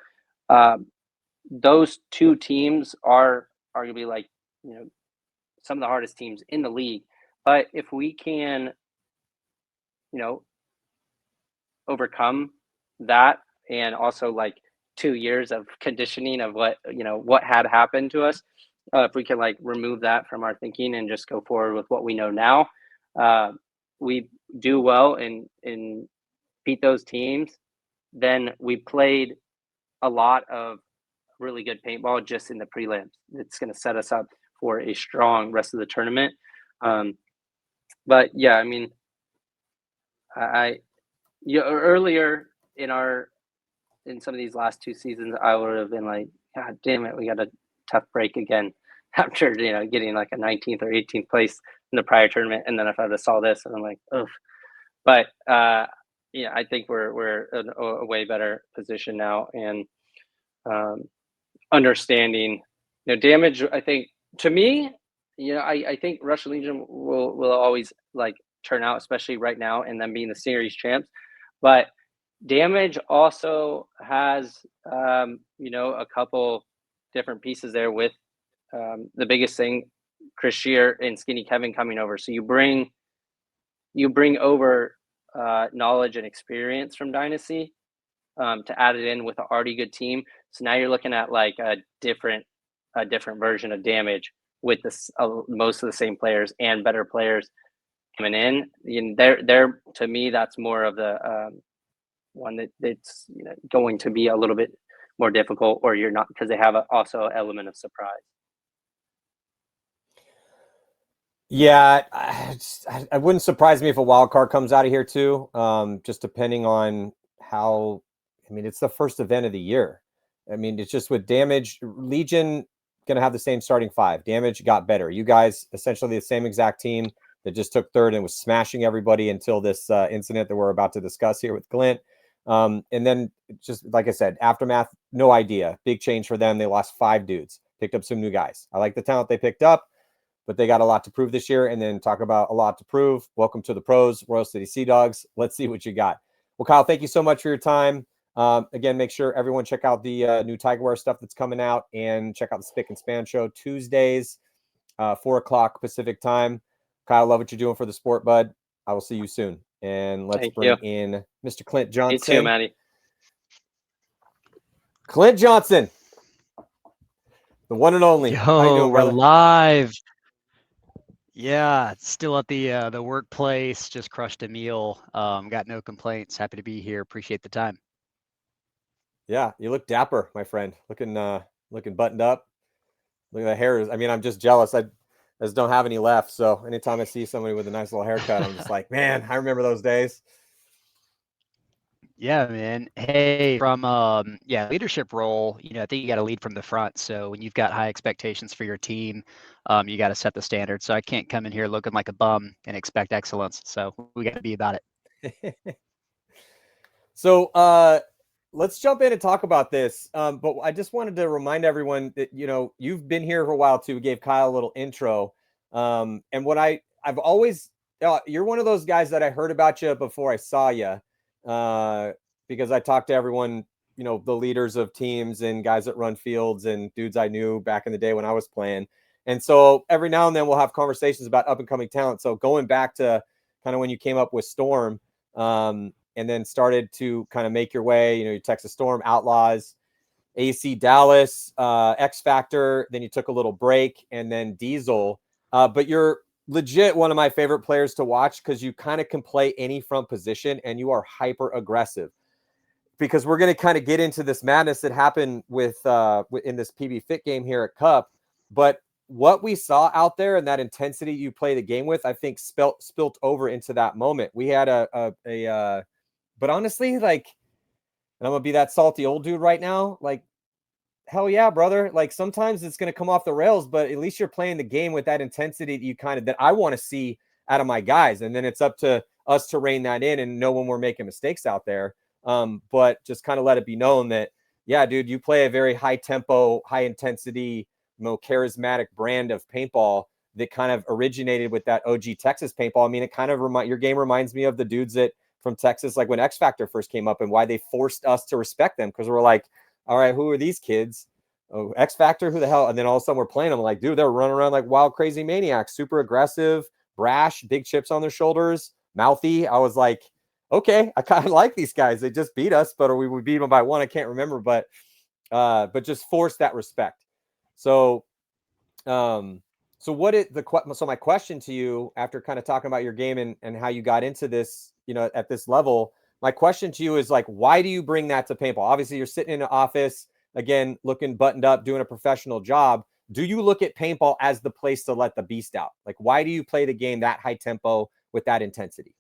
Those two teams are arguably like some of the hardest teams in the league. But if we can overcome that, and also like 2 years of conditioning of what had happened to us. If we can like remove that from our thinking and just go forward with what we know now, we do well and beat those teams. Then we played a lot of really good paintball just in the prelims. It's going to set us up for a strong rest of the tournament. But yeah, I mean, earlier in some of these last 2 seasons, I would have been like, God damn it, we got a tough break again after getting like a 19th or 18th place in the prior tournament, and then if I saw this, and I'm like, ugh. But I think we're in a way better position now, and understanding damage. I think to me, I think Russian Legion will always like turn out, especially right now, and them being the series champs. But damage also has a couple different pieces there with the biggest thing, Chris Shear and Skinny Kevin coming over. So you bring over knowledge and experience from Dynasty to add it in with an already good team. So now you're looking at like a different version of damage with this most of the same players and better players coming in. They're to me, that's more of the one that's going to be a little bit more difficult, or you're not, because they have also an element of surprise. Yeah, I wouldn't surprise me if a wild card comes out of here too. Just depending on how. I mean, it's the first event of the year. I mean, it's just with damage. Legion going to have the same starting 5. Damage got better. You guys essentially the same exact team that just took third and was smashing everybody until this incident that we're about to discuss here with Clint. And then just like I said, Aftermath, no idea. Big change for them. They lost 5 dudes, picked up some new guys. I like the talent they picked up, but they got a lot to prove this year. And then talk about a lot to prove. Welcome to the pros, Royal City Sea Dogs. Let's see what you got. Well, Kyle, thank you so much for your time. Again, make sure everyone check out the new Tigerware stuff that's coming out, and check out the Spick and Span show Tuesdays, 4:00 Pacific time. Kyle, love what you're doing for the sport, bud. I will see you soon. And let's bring in Mr. Clint Johnson. Me too, Matty. Clint Johnson, the one and only. Yo, how you doing, we're brother? live. Yeah, still at the workplace. Just crushed a meal. Got no complaints. Happy to be here. Appreciate the time. Yeah, you look dapper, my friend. Looking buttoned up. Look at the hair. I mean, I'm just jealous. I just don't have any left. So anytime I see somebody with a nice little haircut, I'm just like, man, I remember those days. Yeah, man. Hey, from leadership role, I think you got to lead from the front. So when you've got high expectations for your team, you got to set the standard. So I can't come in here looking like a bum and expect excellence. So we got to be about it. So let's jump in and talk about this. But I just wanted to remind everyone that, you've been here for a while too. We gave Kyle a little intro. And what I've always, you're one of those guys that I heard about you before I saw you, because I talked to everyone, the leaders of teams and guys that run fields and dudes I knew back in the day when I was playing. And so every now and then we'll have conversations about up and coming talent. So going back to kind of when you came up with Storm, and then started to kind of make your way, your Texas Storm, Outlaws, AC Dallas, X Factor. Then you took a little break, and then Diesel. But you're legit one of my favorite players to watch, because you kind of can play any front position, and you are hyper aggressive. Because we're going to kind of get into this madness that happened with in this PB Fit game here at Cup. But what we saw out there and that intensity you play the game with, I think spilt over into that moment. We had but honestly, like, and I'm going to be that salty old dude right now, like, hell yeah, brother. Like, sometimes it's going to come off the rails, but at least you're playing the game with that intensity that I want to see out of my guys. And then it's up to us to rein that in and know when we're making mistakes out there. But just kind of let it be known that, yeah, dude, you play a very high tempo, high intensity, charismatic brand of paintball that kind of originated with that OG Texas paintball. I mean, it kind of your game reminds me of the dudes that from Texas, like when X Factor first came up, and why they forced us to respect them, because we're like, all right, who are these kids? Oh, X Factor, who the hell? And then all of a sudden we're playing them, like, dude, they're running around like wild, crazy maniacs, super aggressive, brash, big chips on their shoulders, mouthy. I was like, okay, I kind of like these guys. They just beat us, but we beat them by 1. I can't remember, but just force that respect. So, so my question to you, after kind of talking about your game and how you got into this, at this level, my question to you is like, why do you bring that to paintball? Obviously, you're sitting in an office, again, looking buttoned up, doing a professional job. Do you look at paintball as the place to let the beast out? Like, why do you play the game that high tempo with that intensity?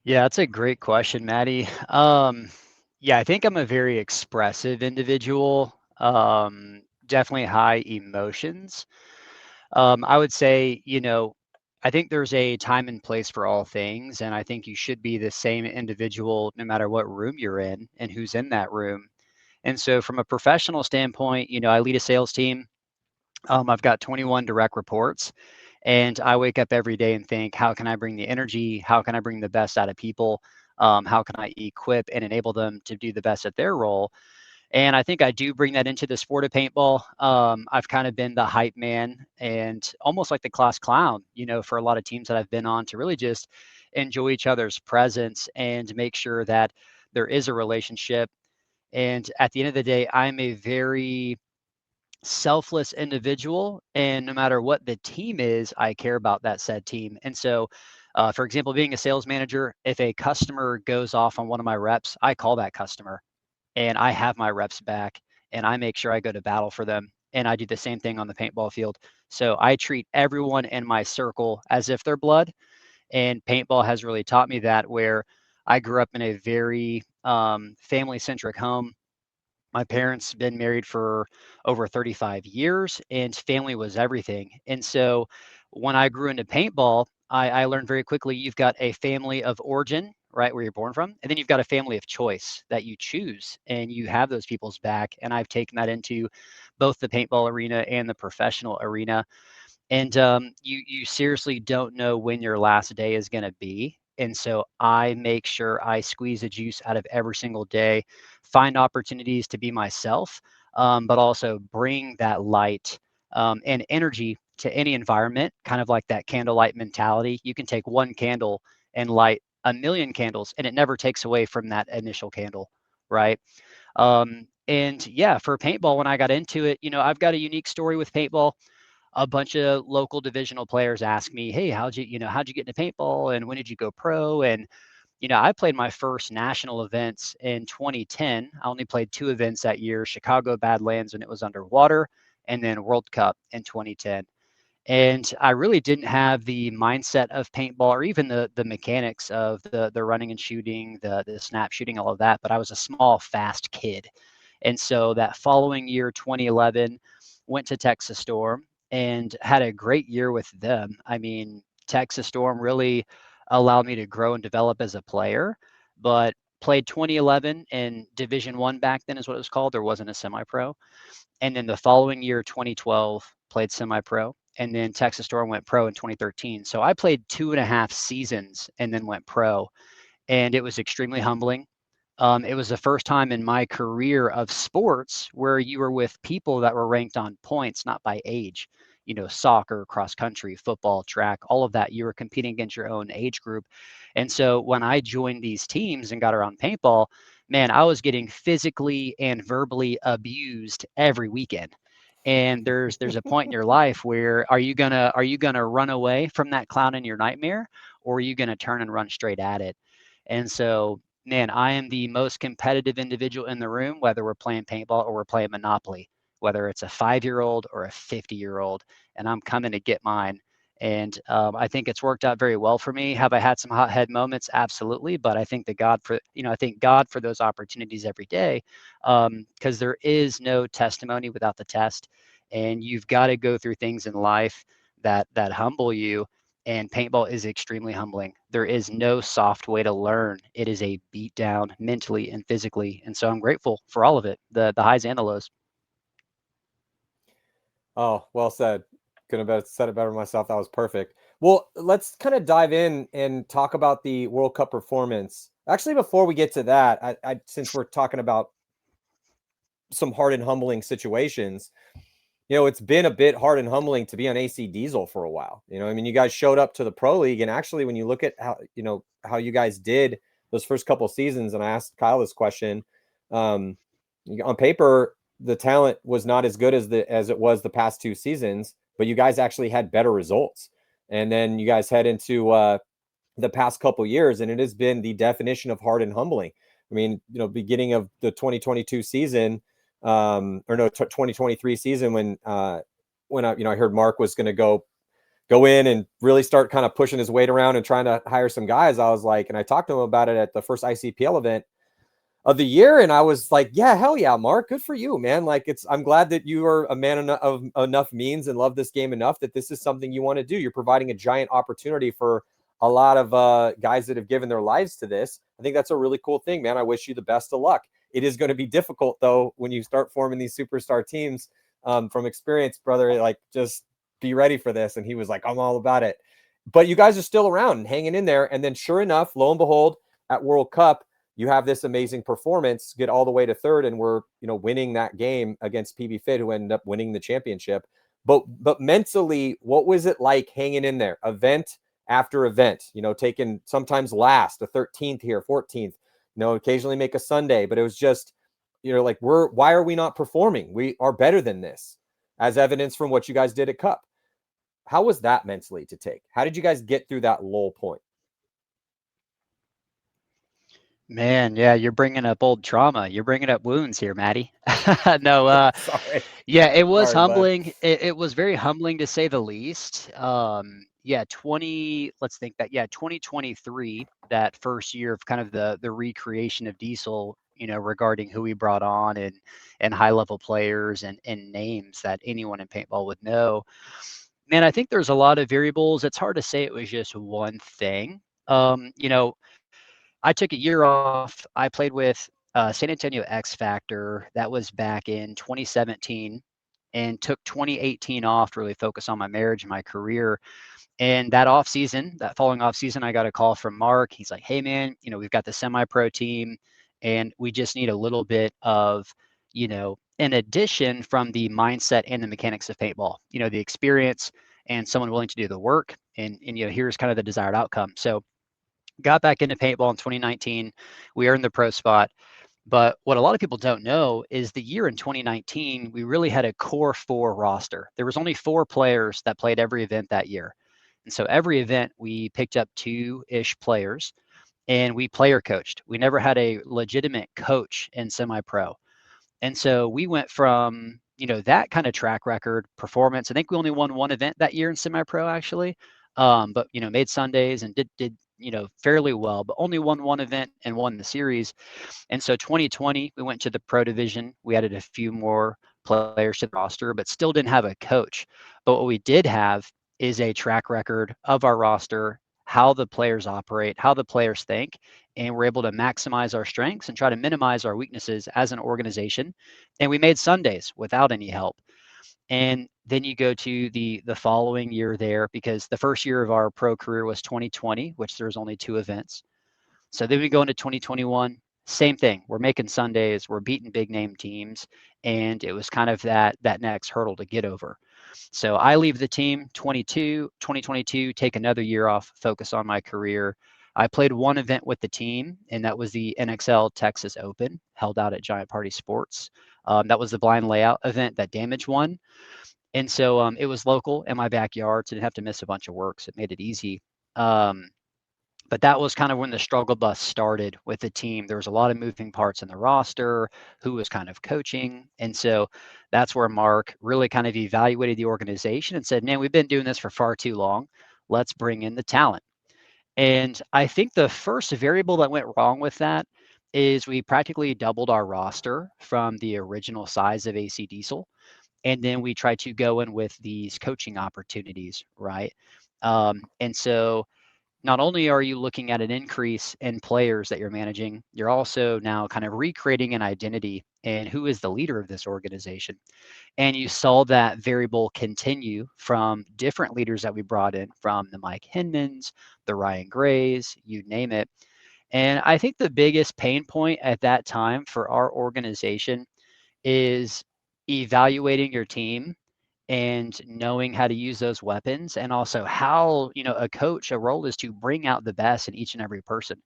Yeah, that's a great question, Matty. Yeah, I think I'm a very expressive individual. Definitely high emotions. I would say, I think there's a time and place for all things, and I think you should be the same individual no matter what room you're in and who's in that room. And so, from a professional standpoint, I lead a sales team. I've got 21 direct reports, and I wake up every day and think, how can I bring the energy? How can I bring the best out of people? How can I equip and enable them to do the best at their role? And I think I do bring that into the sport of paintball. I've kind of been the hype man and almost like the class clown, for a lot of teams that I've been on, to really just enjoy each other's presence and make sure that there is a relationship. And at the end of the day, I'm a very selfless individual, and no matter what the team is, I care about that said team. And so, for example, being a sales manager, if a customer goes off on one of my reps, I call that customer and I have my reps back and I make sure I go to battle for them. And I do the same thing on the paintball field. So I treat everyone in my circle as if they're blood. And paintball has really taught me that, where I grew up in a very family centric home. My parents been married for over 35 years, and family was everything. And so when I grew into paintball, I learned very quickly, you've got a family of origin, right, where you're born from, and then you've got a family of choice that you choose, and you have those people's back. And I've taken that into both the paintball arena and the professional arena. And you seriously don't know when your last day is going to be. And so I make sure I squeeze the juice out of every single day, find opportunities to be myself, but also bring that light and energy to any environment, kind of like that candlelight mentality. You can take one candle and light a million candles, and it never takes away from that initial candle, right? And yeah, for paintball, when I got into it, I've got a unique story with paintball. A bunch of local divisional players ask me, "Hey, how'd you get into paintball, and when did you go pro?" And I played my first national events in 2010. I only played 2 events that year: Chicago Badlands when it was underwater, and then World Cup in 2010. And I really didn't have the mindset of paintball, or even the mechanics of the running and shooting, the snap shooting, all of that. But I was a small, fast kid. And so that following year, 2011, went to Texas Storm and had a great year with them. I mean, Texas Storm really allowed me to grow and develop as a player, but played 2011 in Division One back then is what it was called. There wasn't a semi-pro. And then the following year, 2012, played semi-pro. And then Texas Storm went pro in 2013. So I played 2.5 seasons and then went pro. And it was extremely humbling. It was the first time in my career of sports where you were with people that were ranked on points, not by age. Soccer, cross country, football, track, all of that. You were competing against your own age group. And so when I joined these teams and got around paintball, man, I was getting physically and verbally abused every weekend. And there's a point in your life where are you gonna run away from that clown in your nightmare, or are you gonna turn and run straight at it? And so, man, I am the most competitive individual in the room, whether we're playing paintball or we're playing Monopoly, whether it's a 5-year-old or a 50-year-old, and I'm coming to get mine. And I think it's worked out very well for me. Have I had some hot head moments? Absolutely. But I think I thank God for those opportunities every day, because there is no testimony without the test, and you've got to go through things in life that humble you. And paintball is extremely humbling. There is no soft way to learn. It is a beat down mentally and physically. And so I'm grateful for all of it, the highs and the lows. Oh, well said. Couldn't have said it better myself. That was perfect. Well, let's kind of dive in and talk about the World Cup performance. Actually, before we get to that, since we're talking about some hard and humbling situations, It's been a bit hard and humbling to be on AC Diesel for a while. I mean, you guys showed up to the Pro League, and actually, when you look at how you guys did those first couple of seasons, and I asked Kyle this question, on paper, the talent was not as good as it was the past 2 seasons, but you guys actually had better results. And then you guys head into the past couple of years, and it has been the definition of hard and humbling. I mean, beginning of the 2022 season, 2023 season, when I heard Mark was going to go in and really start kind of pushing his weight around and trying to hire some guys. I was like, and I talked to him about it at the first ICPL event of the year, and I was like, yeah, hell yeah, Mark, good for you, man. Like, I'm glad that you are a man of enough means and love this game enough that this is something you want to do. You're providing a giant opportunity for a lot of guys that have given their lives to this. I think that's a really cool thing, man. I wish you the best of luck. It is going to be difficult, though, when you start forming these superstar teams. From experience, brother, like, just be ready for this. And he was like, I'm all about it. But you guys are still around and hanging in there. And then sure enough, lo and behold, at World Cup, you have this amazing performance, get all the way to third, and we're, winning that game against PB Fit, who ended up winning the championship. But mentally, what was it like hanging in there, event after event, taking sometimes last, a 13th here, 14th, occasionally make a Sunday, but it was just, like, why are we not performing? We are better than this, as evidence from what you guys did at Cup. How was that mentally to take? How did you guys get through that lull point? Man, yeah, you're bringing up old trauma. You're bringing up wounds here, Matty. No, Sorry. yeah, it was Sorry, bud. humbling. It was very humbling to say the least. Yeah, let's think that, yeah, 2023, that first year of kind of the recreation of Diesel, regarding who we brought on and high level players and names that anyone in paintball would know. Man, I think there's a lot of variables. It's hard to say it was just one thing. I took a year off. I played with San Antonio X Factor. That was back in 2017, and took 2018 off to really focus on my marriage and my career. And that following off season, I got a call from Mark. He's like, "Hey, man, we've got the semi-pro team, and we just need a little bit of, an addition from the mindset and the mechanics of paintball. The experience and someone willing to do the work. And here's kind of the desired outcome." So got back into paintball in 2019. We earned the pro spot. But what a lot of people don't know is the year in 2019, we really had a core 4 roster. There was only 4 players that played every event that year. And so every event we picked up 2-ish players, and we player coached. We never had a legitimate coach in semi-pro. And so we went from, that kind of track record performance. I think we only won 1 event that year in semi-pro, actually. But, made Sundays and did fairly well, but only won 1 event and won the series. And so 2020, we went to the pro division. We added a few more players to the roster, but still didn't have a coach. But what we did have is a track record of our roster, how the players operate, how the players think, and we're able to maximize our strengths and try to minimize our weaknesses as an organization. And we made Sundays without any help. And then you go to the following year there, because the first year of our pro career was 2020, which there's only 2 events. So then we go into 2021, same thing. We're making Sundays, we're beating big name teams, and it was kind of that next hurdle to get over. So I leave the team 2022, take another year off, focus on my career. I played 1 event with the team, and that was the NXL Texas Open, held out at Giant Party Sports. That was the blind layout event that Damage won. And so it was local in my backyard, so I didn't have to miss a bunch of work, so it made it easy. But that was kind of when the struggle bus started with the team. There was a lot of moving parts in the roster, who was kind of coaching. And so that's where Mark really kind of evaluated the organization and said, man, we've been doing this for far too long. Let's bring in the talent. And I think the first variable that went wrong with that is we practically doubled our roster from the original size of AC Diesel. And then we tried to go in with these coaching opportunities, right? And so not only are you looking at an increase in players that you're managing, you're also now kind of recreating an identity and who is the leader of this organization. And you saw that variable continue from different leaders that we brought in, from the Mike Hinmans, the Ryan Grays, you name it. And I think the biggest pain point at that time for our organization is evaluating your team and knowing how to use those weapons, and also how, a role is to bring out the best in each and every person.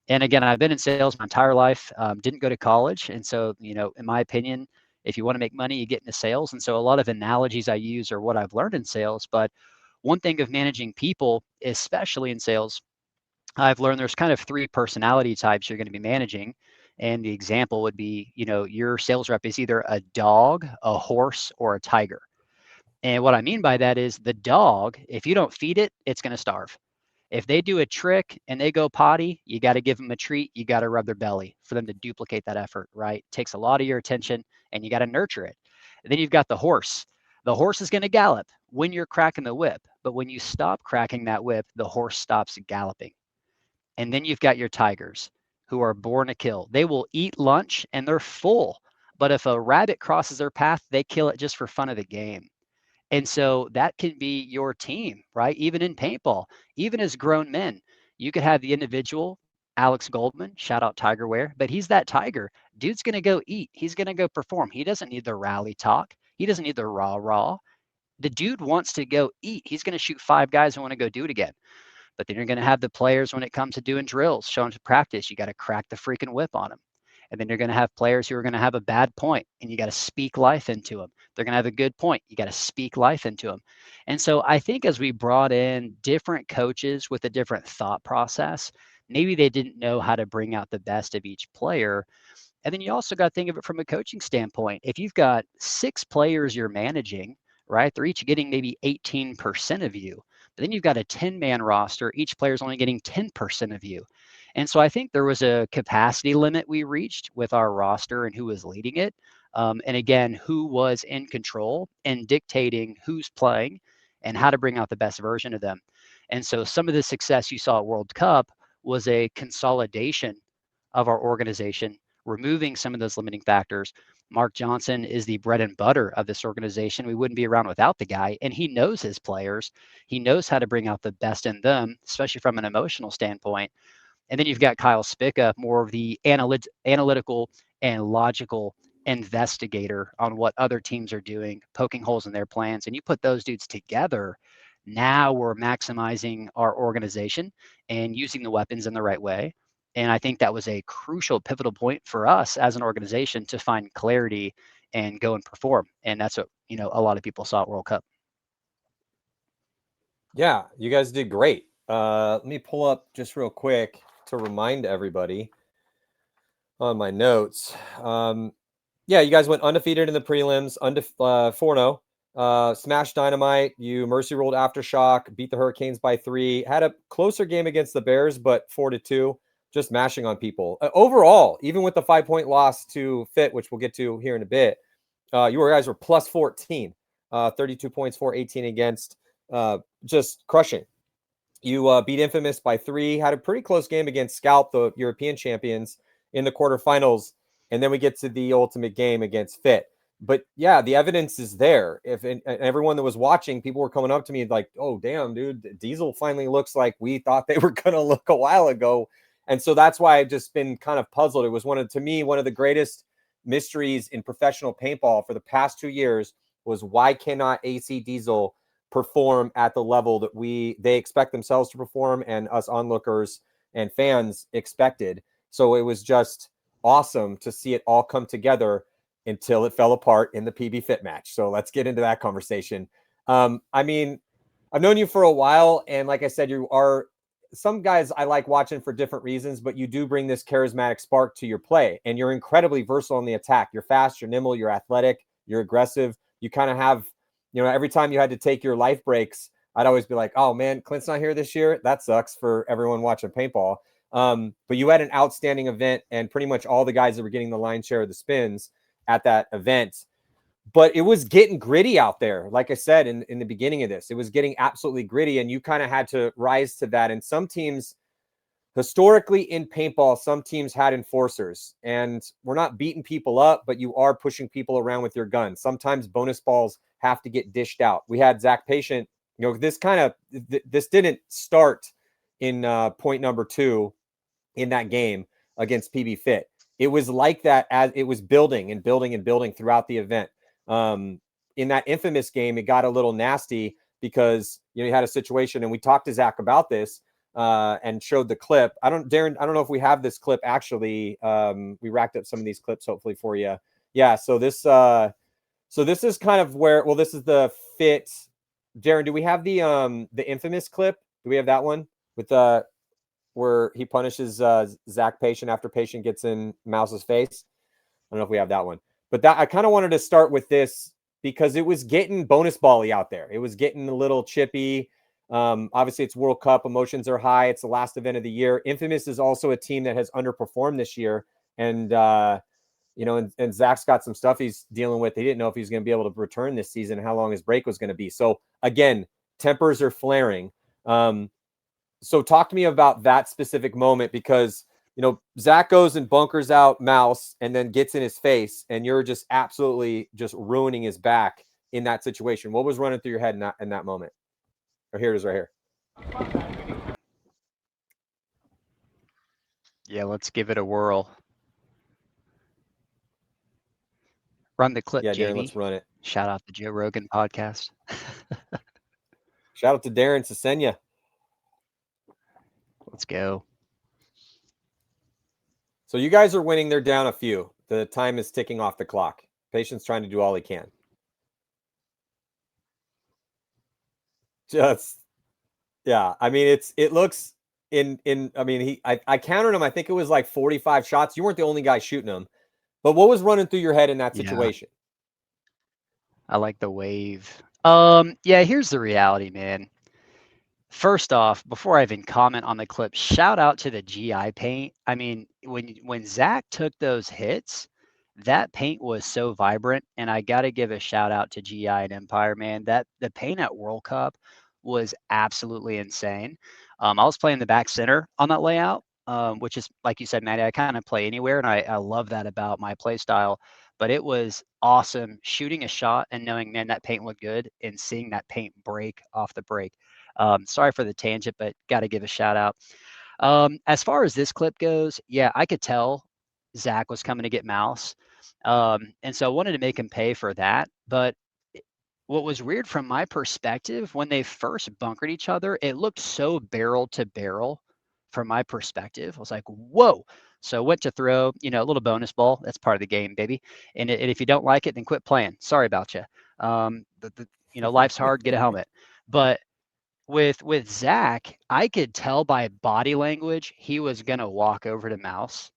And again, I've been in sales my entire life, didn't go to college. And so, in my opinion, if you want to make money, you get into sales. And so a lot of analogies I use are what I've learned in sales. But one thing of managing people, especially in sales, I've learned there's kind of three personality types you're going to be managing. And the example would be, your sales rep is either a dog, a horse, or a tiger. And what I mean by that is the dog, if you don't feed it, it's going to starve. If they do a trick and they go potty, you got to give them a treat. You got to rub their belly for them to duplicate that effort, right? It takes a lot of your attention and you got to nurture it. And then you've got the horse. The horse is going to gallop when you're cracking the whip. But when you stop cracking that whip, the horse stops galloping. And then you've got your tigers who are born to kill. They will eat lunch and they're full. But if a rabbit crosses their path, they kill it just for fun of the game. And so that can be your team, right? Even in paintball, even as grown men, you could have the individual, Alex Goldman, shout out Tiger Wear, but he's that tiger. Dude's going to go eat. He's going to go perform. He doesn't need the rally talk. He doesn't need the rah. The dude wants to go eat. He's going to shoot 5 guys who want to go do it again. But then you're going to have the players when it comes to doing drills, showing to practice. You got to crack the freaking whip on them. And then you're going to have players who are going to have a bad point and you got to speak life into them. They're going to have a good point. You got to speak life into them. And so I think as we brought in different coaches with a different thought process, maybe they didn't know how to bring out the best of each player. And then you also got to think of it from a coaching standpoint. If you've got 6 players you're managing, right, they're each getting maybe 18% of you. But then you've got a 10-man roster. Each player is only getting 10% of you. And so I think there was a capacity limit we reached with our roster and who was leading it. And again, who was in control and dictating who's playing and how to bring out the best version of them. And so some of the success you saw at World Cup was a consolidation of our organization, removing some of those limiting factors. Mark Johnson is the bread and butter of this organization. We wouldn't be around without the guy. And he knows his players. He knows how to bring out the best in them, especially from an emotional standpoint. And then you've got Kyle Spicka, more of the analytical and logical investigator on what other teams are doing, poking holes in their plans. And you put those dudes together, now we're maximizing our organization and using the weapons in the right way. And I think that was a crucial pivotal point for us as an organization to find clarity and go and perform. And that's what, a lot of people saw at World Cup. Yeah, you guys did great. Let me pull up just real quick to remind everybody on my notes. Yeah, you guys went undefeated in the prelims, 4-0. Smashed Dynamite. You mercy rolled Aftershock, beat the Hurricanes by 3. Had a closer game against the Bears, but 4-2. Just mashing on people. Overall, even with the 5-point loss to Fit, which we'll get to here in a bit, you guys were plus 14, 32 points for 18 against, just crushing. You beat Infamous by 3, had a pretty close game against Scalp, the European champions, in the quarterfinals, and then we get to the ultimate game against Fit. But yeah, the evidence is there. And everyone that was watching, people were coming up to me like, oh, damn, dude, Diesel finally looks like we thought they were going to look a while ago. And so that's why I've just been kind of puzzled. It was one of the greatest mysteries in professional paintball for the past 2 years was why cannot AC Diesel perform at the level that they expect themselves to perform and us onlookers and fans expected. So it was just awesome to see it all come together until it fell apart in the PB Fit match. So let's get into that conversation. I mean, I've known you for a while, and like I said, you are some guys I like watching for different reasons, but you do bring this charismatic spark to your play, and you're incredibly versatile in the attack. You're fast, you're nimble, you're athletic, you're aggressive. You kind of have, every time you had to take your life breaks, I'd always be like, oh man, Clint's not here this year. That sucks for everyone watching paintball. But you had an outstanding event, and pretty much all the guys that were getting the lion's share of the spins at that event. But it was getting gritty out there. Like I said in the beginning of this, it was getting absolutely gritty, and you kind of had to rise to that. And some teams, historically in paintball, some teams had enforcers, and we're not beating people up, but you are pushing people around with your gun. Sometimes bonus balls have to get dished out. We had Zach Patient. This didn't start in point number 2 in that game against PB Fit. It was like that as it was building and building and building throughout the event. in that infamous game, it got a little nasty because, you had a situation, and we talked to Zach about this and showed the clip. Darren, I don't know if we have this clip actually. We racked up some of these clips hopefully for you. Yeah. So this is kind of where, this is the fit. Darren, do we have the infamous clip? Do we have that one with where he punishes Zach Patient after Patient gets in Mouse's face? I don't know if we have that one, but I kind of wanted to start with this because it was getting bonus bally out there. It was getting a little chippy. Obviously it's World Cup, emotions are high. It's the last event of the year. Infamous is also a team that has underperformed this year. And, and Zach's got some stuff he's dealing with. He didn't know if he's going to be able to return this season, how long his break was going to be. So again, tempers are flaring. So talk to me about that specific moment, because, Zach goes and bunkers out Mouse and then gets in his face, and you're just absolutely just ruining his back in that situation. What was running through your head in that moment? Or here it is right here. Yeah, let's give it a whirl. Run the clip, Yeah, Darren, JB. let's run it. Shout out the Joe Rogan podcast. Shout out to Darren Sesenya. Let's go. So you guys are winning. They're down a few. The time is ticking off the clock. Patient's trying to do all he can. Yeah. I mean, it looks I counted him. I think it was like 45 shots. You weren't the only guy shooting them, but what was running through your head in that situation? Yeah. I like the wave. Yeah, here's the reality, man. First off, before I even comment on the clip, shout out to the GI paint. I mean, when Zach took those hits, that paint was so vibrant, and I got to give a shout out to GI and Empire, man. That the paint at World Cup was absolutely insane. I was playing the back center on that layout, which is, like you said, Matty, I kind of play anywhere, and I love that about my play style. But it was awesome shooting a shot and knowing, man, that paint looked good, and seeing that paint break off the break. Sorry for the tangent, but got to give a shout out. As far as this clip goes, yeah, I could tell Zach was coming to get Mouse. And so I wanted to make him pay for that. But what was weird from my perspective, when they first bunkered each other, it looked so barrel to barrel from my perspective. I was like, whoa. So I went to throw, a little bonus ball. That's part of the game, baby. And if you don't like it, then quit playing. Sorry about you. Life's hard. Get a helmet. But with Zach, I could tell by body language he was gonna walk over to Mouse,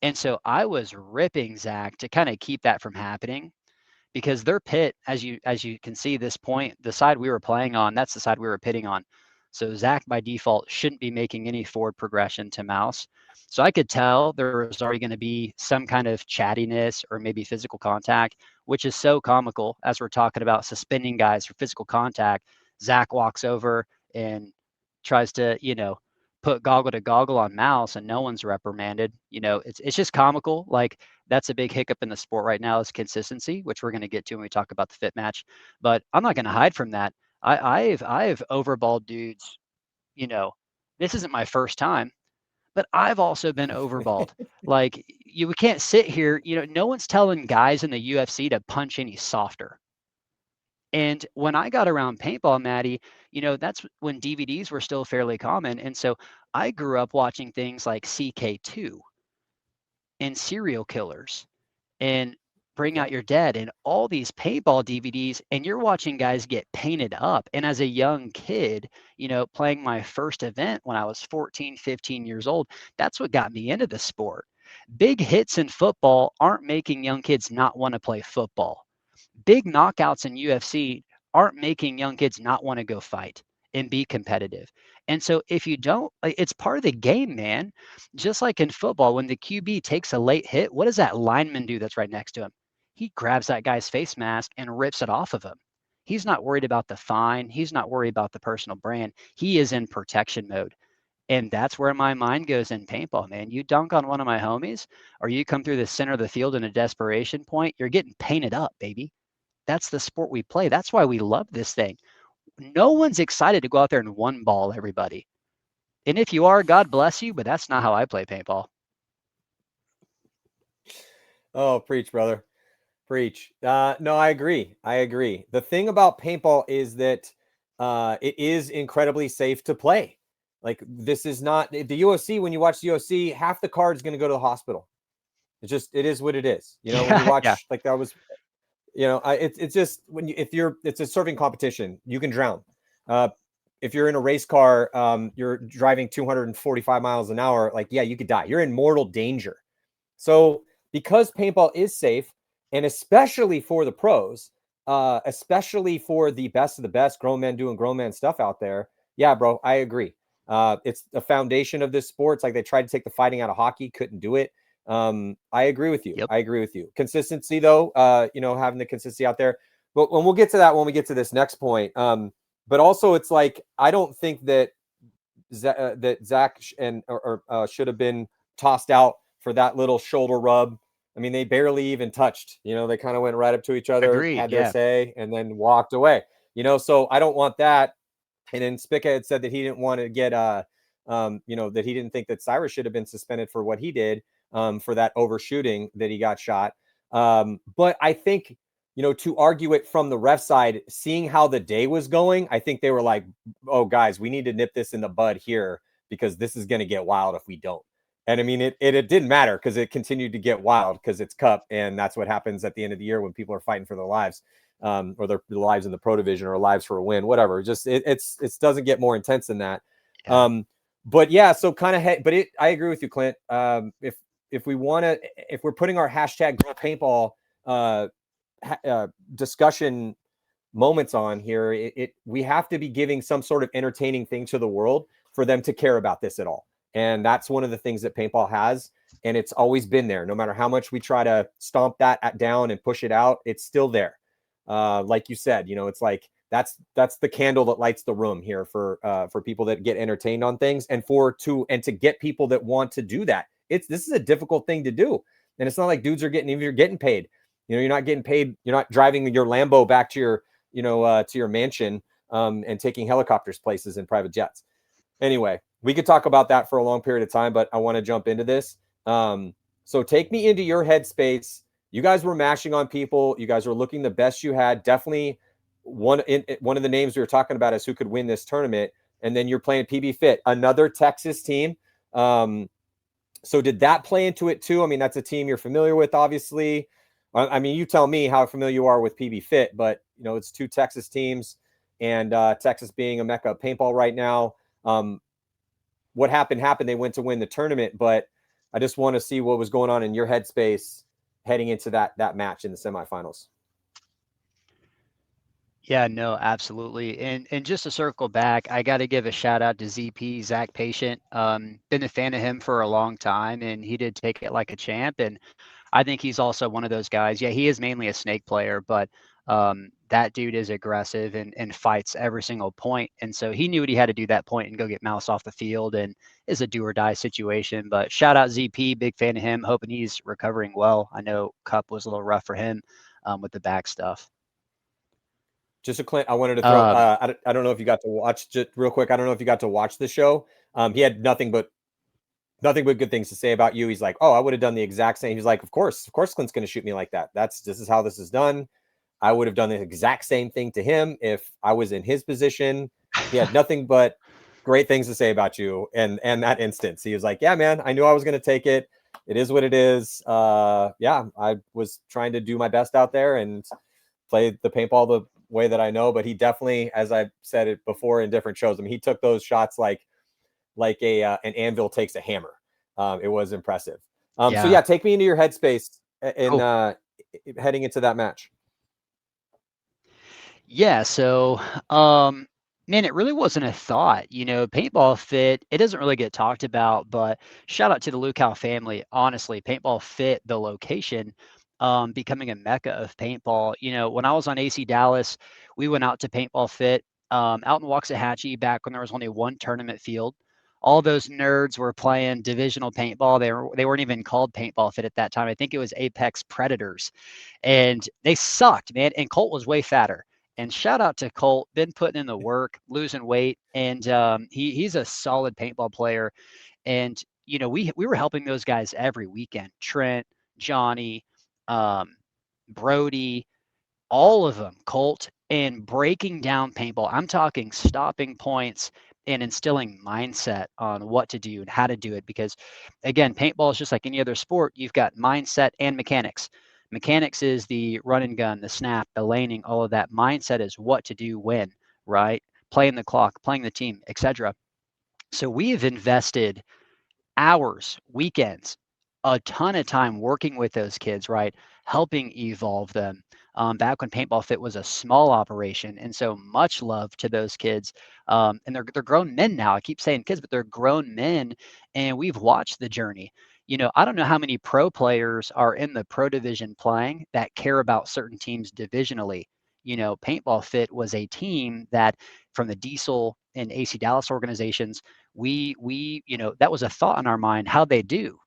and so I was ripping Zach to kind of keep that from happening, because their pit, as you can see, this point, the side we were playing on, that's the side we were pitting on. So Zach by default shouldn't be making any forward progression to Mouse. So I could tell there was already going to be some kind of chattiness or maybe physical contact, which is so comical as we're talking about suspending guys for physical contact. Zach walks over and tries to, put goggle to goggle on Mouse, and no one's reprimanded. It's just comical. Like, that's a big hiccup in the sport right now, is consistency, which we're going to get to when we talk about the fit match. But I'm not going to hide from that. I've overballed dudes. This isn't my first time, but I've also been overballed. Like, we can't sit here. No one's telling guys in the UFC to punch any softer. And when I got around paintball, Matty, that's when DVDs were still fairly common. And so I grew up watching things like CK2 and Serial Killers and Bring Out Your Dead and all these paintball DVDs. And you're watching guys get painted up. And as a young kid, playing my first event when I was 14, 15 years old, that's what got me into the sport. Big hits in football aren't making young kids not want to play football. Big knockouts in UFC aren't making young kids not want to go fight and be competitive. And so if you don't, it's part of the game, man. Just like in football, when the QB takes a late hit, what does that lineman do that's right next to him? He grabs that guy's face mask and rips it off of him. He's not worried about the fine. He's not worried about the personal brand. He is in protection mode. And that's where my mind goes in paintball, man. You dunk on one of my homies, or you come through the center of the field in a desperation point, you're getting painted up, baby. That's the sport we play. That's why we love this thing. No one's excited to go out there and one ball everybody. And if you are, God bless you, but that's not how I play paintball. Oh, preach, brother. Preach. No, I agree. I agree. The thing about paintball is that it is incredibly safe to play. Like, this is not the UFC. When you watch the UFC, half the card is going to go to the hospital. It is what it is. You know, when you watch, Yeah. like, that was, you know, it's just when you, if you're, it's a surfing competition, you can drown. If you're in a race car, you're driving 245 miles an hour, like, yeah, you could die. You're in mortal danger. So because paintball is safe, and especially for the pros, especially for the best of the best grown men doing grown man stuff out there, yeah, bro, I agree. It's the foundation of this sport. It's like they tried to take the fighting out of hockey, couldn't do it. I agree with you. Yep. I agree with you. Consistency, though, you know, having the consistency out there. But when we'll get to that, when we get to this next point. But also, it's like, I don't think that that Zach should have been tossed out for that little shoulder rub. I mean, they barely even touched. You know, they kind of went right up to each other, Agreed. had their Yeah. say, and then walked away. You know, so I don't want that. And then Spicka had said that he didn't want to get you know, that he didn't think that Cyrus should have been suspended for what he did, for that overshooting that he got shot. But I think, you know, to argue it from the ref side, seeing how the day was going, I think they were like, oh, guys, we need to nip this in the bud here, because this is going to get wild if we don't. And I mean, it didn't matter, because it continued to get wild, because it's Cup, and that's what happens at the end of the year when people are fighting for their lives, or their lives in the pro division, or lives for a win, whatever. Just it doesn't get more intense than that. Yeah. But yeah, so kind of, I agree with you, Clint. If we want to, if we're putting our hashtag paintball discussion moments on here, we have to be giving some sort of entertaining thing to the world for them to care about this at all. And that's one of the things that paintball has, and it's always been there. No matter how much we try to stomp that down and push it out, it's still there. Like you said, you know, it's like that's the candle that lights the room here for people that get entertained on things, and to get people that want to do that. This is a difficult thing to do, and it's not like dudes are getting, even you're getting paid. You know, you're not getting paid. You're not driving your Lambo back to your, you know, to your mansion, and taking helicopters places in private jets. Anyway, we could talk about that for a long period of time, but I want to jump into this. So take me into your headspace. You guys were mashing on people. You guys were looking the best you had. Definitely one of the names we were talking about is who could win this tournament. And then you're playing PB Fit, another Texas team. So did that play into it too? I mean, that's a team you're familiar with, obviously. I mean, you tell me how familiar you are with PB Fit, but you know, it's two Texas teams, and Texas being a mecca of paintball right now. What happened. They went to win the tournament, but I just want to see what was going on in your headspace heading into that match in the semifinals. Yeah, no, absolutely. And just to circle back, I got to give a shout out to ZP, Zach Patient. Been a fan of him for a long time, and he did take it like a champ. And I think he's also one of those guys. Yeah, he is mainly a snake player, but that dude is aggressive and fights every single point. And so he knew what he had to do that point and go get Mouse off the field, and is a do or die situation. But shout out ZP, big fan of him, hoping he's recovering well. I know Cup was a little rough for him with the back stuff. Just a Clint, I wanted to throw. I don't know if you got to watch, just real quick. I don't know if you got to watch the show. He had nothing but good things to say about you. He's like, oh, I would have done the exact same. He's like, of course, Clint's going to shoot me like that. This is how this is done. I would have done the exact same thing to him if I was in his position. He had nothing but great things to say about you. And that instance, he was like, yeah, man, I knew I was going to take it. It is what it is. Yeah, I was trying to do my best out there and play the paintball the way that I know, but he definitely, as I've said it before in different shows, I mean, he took those shots like an anvil takes a hammer. It was impressive. So yeah, take me into your headspace in heading into that match. Yeah, so man, it really wasn't a thought. You know, Paintball Fit, it doesn't really get talked about, but shout out to the Lukow family. Honestly, Paintball Fit, the location, becoming a mecca of paintball. You know, when I was on AC Dallas, we went out to Paintball Fit out in Waxahachie back when there was only one tournament field. All those nerds were playing divisional paintball. They weren't even called Paintball Fit at that time. I think it was Apex Predators, and they sucked, man. And Colt was way fatter. And shout out to Colt, been putting in the work, losing weight, and he's a solid paintball player. And you know, we were helping those guys every weekend. Trent, Johnny, Brody, all of them, Colt, and breaking down paintball. I'm talking stopping points and instilling mindset on what to do and how to do it. Because again, paintball is just like any other sport. You've got mindset and mechanics. Mechanics is the run and gun, the snap, the laning, all of that. Mindset is what to do when, right? Playing the clock, playing the team, etc. So we have invested hours, weekends, a ton of time working with those kids, right? Helping evolve them. Back when Paintball Fit was a small operation, and so much love to those kids. And they're grown men now. I keep saying kids, but they're grown men, and we've watched the journey. I don't know how many pro players are in the pro division playing that care about certain teams divisionally. Paintball Fit was a team that from the Diesel and AC Dallas organizations, we that was a thought in our mind how they do,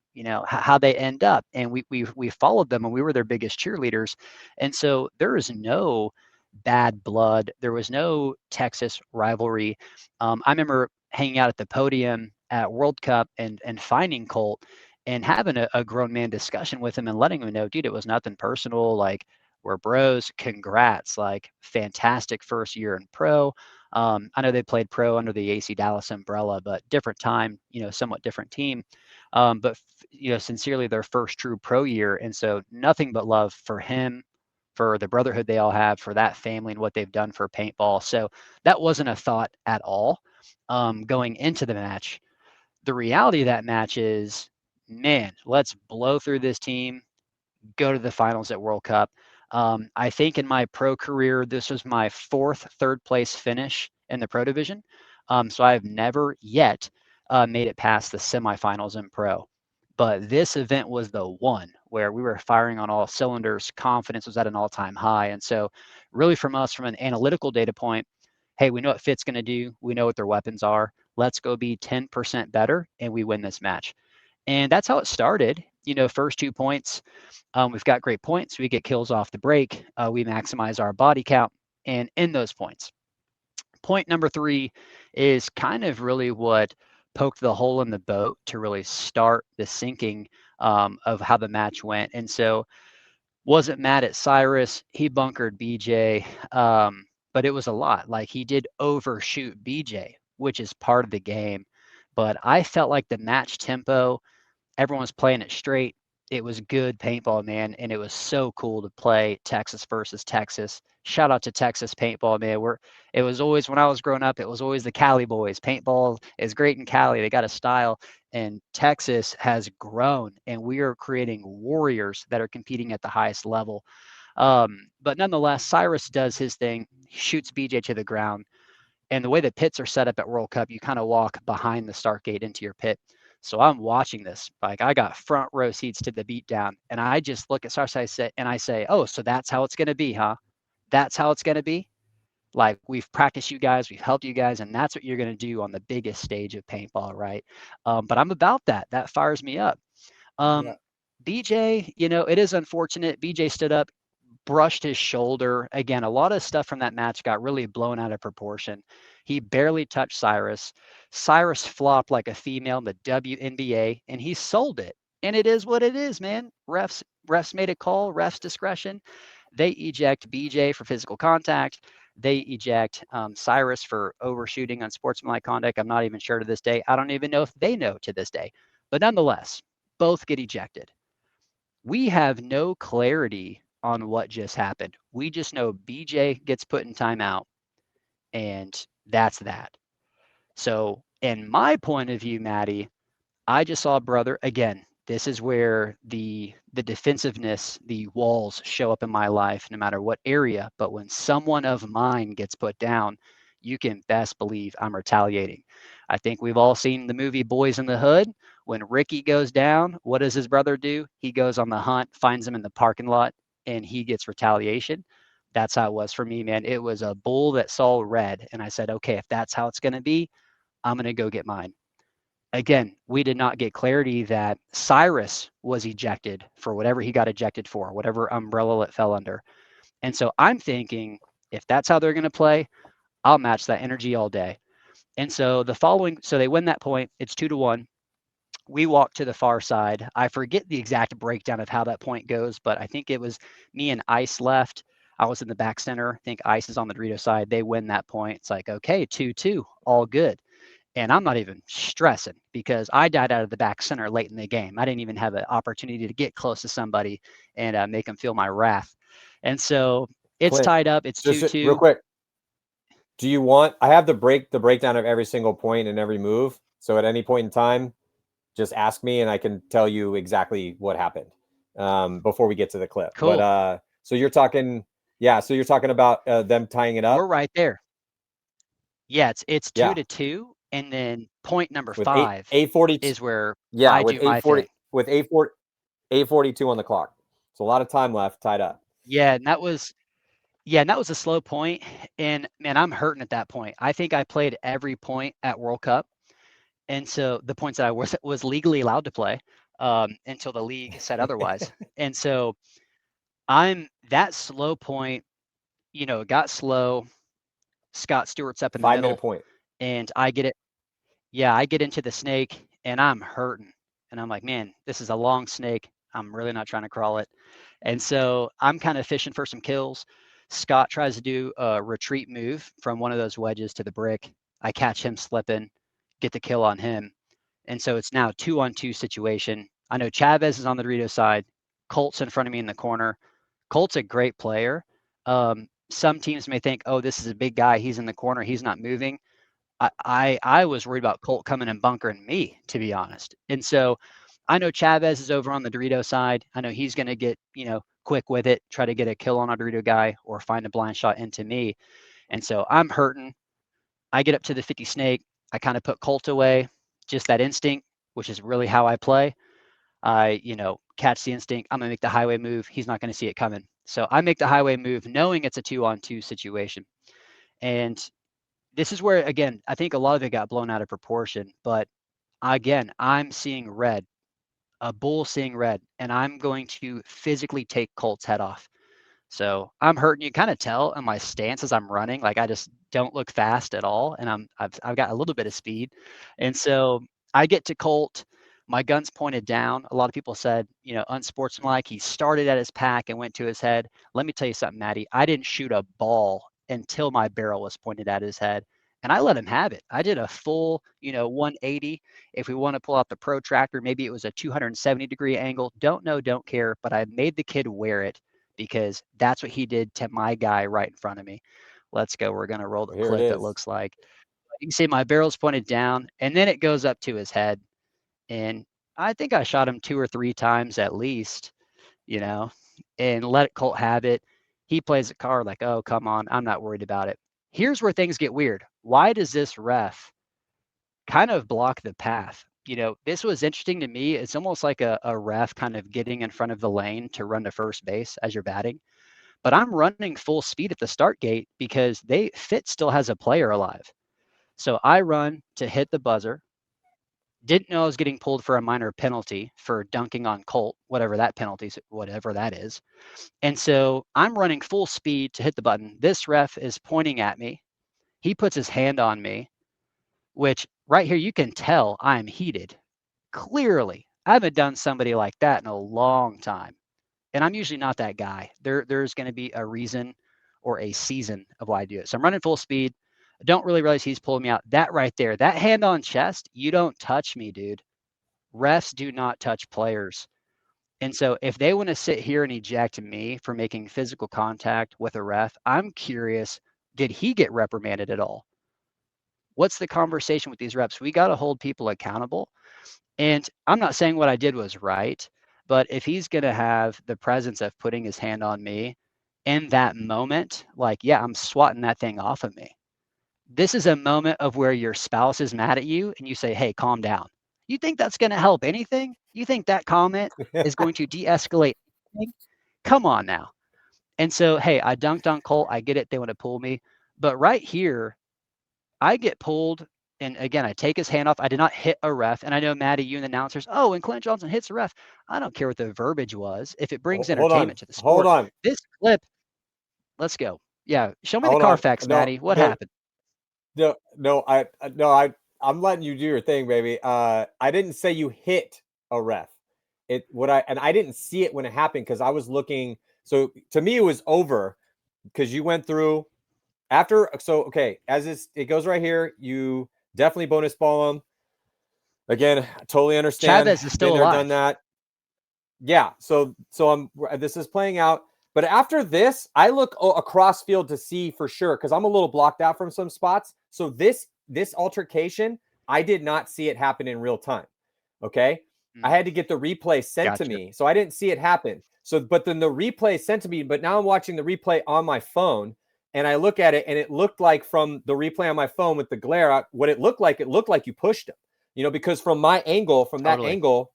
how they end up, and we followed them and we were their biggest cheerleaders. And so there is no bad blood, there was no Texas rivalry. I remember hanging out at the podium at World Cup and finding Colt and having a grown man discussion with him and letting him know, dude, it was nothing personal, like we're bros, congrats, like fantastic first year in pro. I know they played pro under the AC Dallas umbrella, but different time, somewhat different team. But sincerely, their first true pro year, and so nothing but love for him, for the brotherhood they all have, for that family, and what they've done for paintball. So that wasn't a thought at all going into the match. The reality of that match is, man, let's blow through this team, go to the finals at World Cup. I think in my pro career, this was my fourth third place finish in the pro division. So I've never yet made it past the semifinals in pro. But this event was the one where we were firing on all cylinders. Confidence was at an all-time high. And so really from us, from an analytical data point, hey, we know what Fit's going to do. We know what their weapons are. Let's go be 10% better, and we win this match. And that's how it started. First 2 points, we've got great points. We get kills off the break. We maximize our body count and in those points. Point number 3 is kind of really what poked the hole in the boat to really start the sinking of how the match went. And so wasn't mad at Cyrus. He bunkered BJ, but it was a lot. Like he did overshoot BJ, which is part of the game. But I felt like the match tempo, everyone was playing it straight. It was good paintball, man, and it was so cool to play Texas versus Texas. Shout out to Texas paintball, man. It was always, when I was growing up, it was always the Cali boys. Paintball is great in Cali. They got a style, and Texas has grown, and we are creating warriors that are competing at the highest level. But nonetheless, Cyrus does his thing, shoots BJ to the ground. And the way the pits are set up at World Cup, you kind of walk behind the start gate into your pit. So I'm watching this, like I got front row seats to the beatdown, and I just look at Cyrus and I say, oh, so that's how it's going to be, huh? That's how it's going to be? Like we've practiced you guys, we've helped you guys, and that's what you're going to do on the biggest stage of paintball, right? But I'm about that. That fires me up. Yeah. BJ, it is unfortunate. BJ stood up, brushed his shoulder. Again, a lot of stuff from that match got really blown out of proportion. He barely touched Cyrus. Cyrus flopped like a female in the WNBA, and he sold it. And it is what it is, man. Refs made a call, refs discretion. They eject BJ for physical contact. They eject Cyrus for overshooting on sportsmanlike conduct. I'm not even sure to this day. I don't even know if they know to this day. But nonetheless, both get ejected. We have no clarity on what just happened. We just know BJ gets put in timeout, and that's that. So, in my point of view, Matty, I just saw a brother again. This is where the defensiveness, the walls show up in my life, no matter what area. But when someone of mine gets put down, you can best believe I'm retaliating. I think we've all seen the movie Boys in the Hood. When Ricky goes down, what does his brother do? He goes on the hunt, finds him in the parking lot, and he gets retaliation. That's how it was for me, man. It was a bull that saw red. And I said, okay, if that's how it's going to be, I'm going to go get mine. Again, we did not get clarity that Cyrus was ejected for whatever he got ejected for, whatever umbrella it fell under. And so I'm thinking, if that's how they're going to play, I'll match that energy all day. And so so they win that point. It's 2-1. We walked to the far side. I forget the exact breakdown of how that point goes, but I think it was me and Ice left. I was in the back center. I think Ice is on the Dorito side. They win that point. It's like, okay, 2-2, all good. And I'm not even stressing because I died out of the back center late in the game. I didn't even have an opportunity to get close to somebody and make them feel my wrath. And so it's Clint, tied up. It's just 2-2. real quick. Do you want? I have the breakdown of every single point and every move. So at any point in time, just ask me and I can tell you exactly what happened before we get to the clip. Cool. But so you're talking, yeah. So you're talking about them tying it up. We're right there. Yeah, it's Yeah. 2-2, and then point number With 5 8:40 is where Yeah, I with do my thing. with 8:42 on the clock. So a lot of time left tied up. Yeah, and that was a slow point, and man, I'm hurting at that point. I think I played every point at World Cup, and so the points that I was legally allowed to play until the league said otherwise. And so I'm that slow point. It got slow. Scott Stewart's up in the 5-minute middle, point. and I get it. Yeah, I get into the snake, and I'm hurting, and I'm like, man, this is a long snake. I'm really not trying to crawl it. And so I'm kind of fishing for some kills. Scott tries to do a retreat move from one of those wedges to the brick. I catch him slipping, get the kill on him. And so it's now 2-on-2 situation. I know Chavez is on the Dorito side. Colt's in front of me in the corner. Colt's a great player. Some teams may think, oh, this is a big guy. He's in the corner. He's not moving. I was worried about Colt coming and bunkering me, to be honest. And so I know Chavez is over on the Dorito side. I know he's going to get, quick with it, try to get a kill on a Dorito guy or find a blind shot into me. And so I'm hurting. I get up to the 50 snake. I kind of put Colt away, just that instinct, which is really how I play. I, catch the instinct. I'm going to make the highway move. He's not going to see it coming. So I make the highway move knowing it's a 2-on-2 situation. And this is where, again, I think a lot of it got blown out of proportion. But again, I'm seeing red, a bull seeing red, and I'm going to physically take Colt's head off. So I'm hurting. You kind of tell in my stance as I'm running, like I just don't look fast at all, and I've got a little bit of speed, and so I get to Colt. My gun's pointed down. A lot of people said, unsportsmanlike. He started at his pack and went to his head. Let me tell you something, Matty. I didn't shoot a ball until my barrel was pointed at his head, and I let him have it. I did a full, 180. If we want to pull out the protractor, maybe it was a 270-degree angle. Don't know, don't care. But I made the kid wear it, because that's what he did to my guy right in front of me. Let's go. We're going to roll the Here clip, it it looks like. You can see my barrel's pointed down, and then it goes up to his head. And I think I shot him 2 or 3 times at least, and let Colt have it. He plays the card like, oh, come on, I'm not worried about it. Here's where things get weird. Why does this ref kind of block the path? This was interesting to me. It's almost like a ref kind of getting in front of the lane to run to first base as you're batting. But I'm running full speed at the start gate because Fit still has a player alive. So I run to hit the buzzer. Didn't know I was getting pulled for a minor penalty for dunking on Colt, whatever that is. And so I'm running full speed to hit the button. This ref is pointing at me. He puts his hand on me, which right here you can tell I'm heated. Clearly, I haven't done somebody like that in a long time. And I'm usually not that guy. There's going to be a reason or a season of why I do it. So I'm running full speed. I don't really realize he's pulling me out. That right there, that hand on chest, you don't touch me, dude. Refs do not touch players. And so if they want to sit here and eject me for making physical contact with a ref, I'm curious, did he get reprimanded at all? What's the conversation with these refs? We got to hold people accountable. And I'm not saying what I did was right, but if he's going to have the presence of putting his hand on me in that moment, like, yeah, I'm swatting that thing off of me. This is a moment of where your spouse is mad at you and you say, hey, calm down. You think that's going to help anything? You think that comment is going to de-escalate anything? Come on now. And so, hey, I dunked on Colt. I get it. They want to pull me. But right here, I get pulled. And again, I take his hand off. I did not hit a ref. And I know, Matty, you and the announcers, oh, and Clint Johnson hits a ref. I don't care what the verbiage was. If it brings entertainment to the sport. Hold on. This clip, let's go. Yeah, show me the Carfax, Matty. What happened? No, I'm letting you do your thing, baby. I didn't say you hit a ref. I didn't see it when it happened because I was looking. So to me, it was over because you went through after. So okay, as it goes right here, you definitely bonus ball them. Again, I totally understand. Chavez is still Been there, alive. done that. Yeah. So this is playing out. But after this, I look across field to see for sure because I'm a little blocked out from some spots. So this altercation, I did not see it happen in real time. Okay. I had to get the replay sent to me. So I didn't see it happen. So, but then the replay sent to me, but now I'm watching the replay on my phone and I look at it and it looked like from the replay on my phone with the glare, what it looked like you pushed him, because from my angle, from that angle,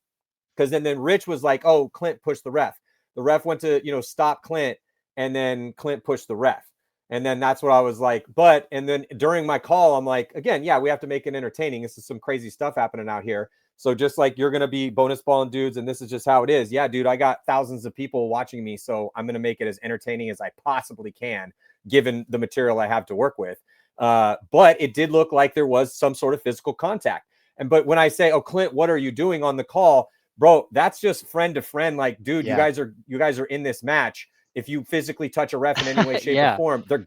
because then Rich was like, oh, Clint pushed the ref. The ref went to, stop Clint and then Clint pushed the ref. And then that's what I was like, and then during my call, I'm like, again, yeah, we have to make it entertaining. This is some crazy stuff happening out here. So just like you're going to be bonus balling dudes and this is just how it is. Yeah, dude, I got thousands of people watching me. So I'm going to make it as entertaining as I possibly can, given the material I have to work with. But it did look like there was some sort of physical contact. But when I say, oh, Clint, what are you doing on the call? Bro, that's just friend to friend. Like, dude, you guys are in this match. If you physically touch a ref in any way, shape, or form, they're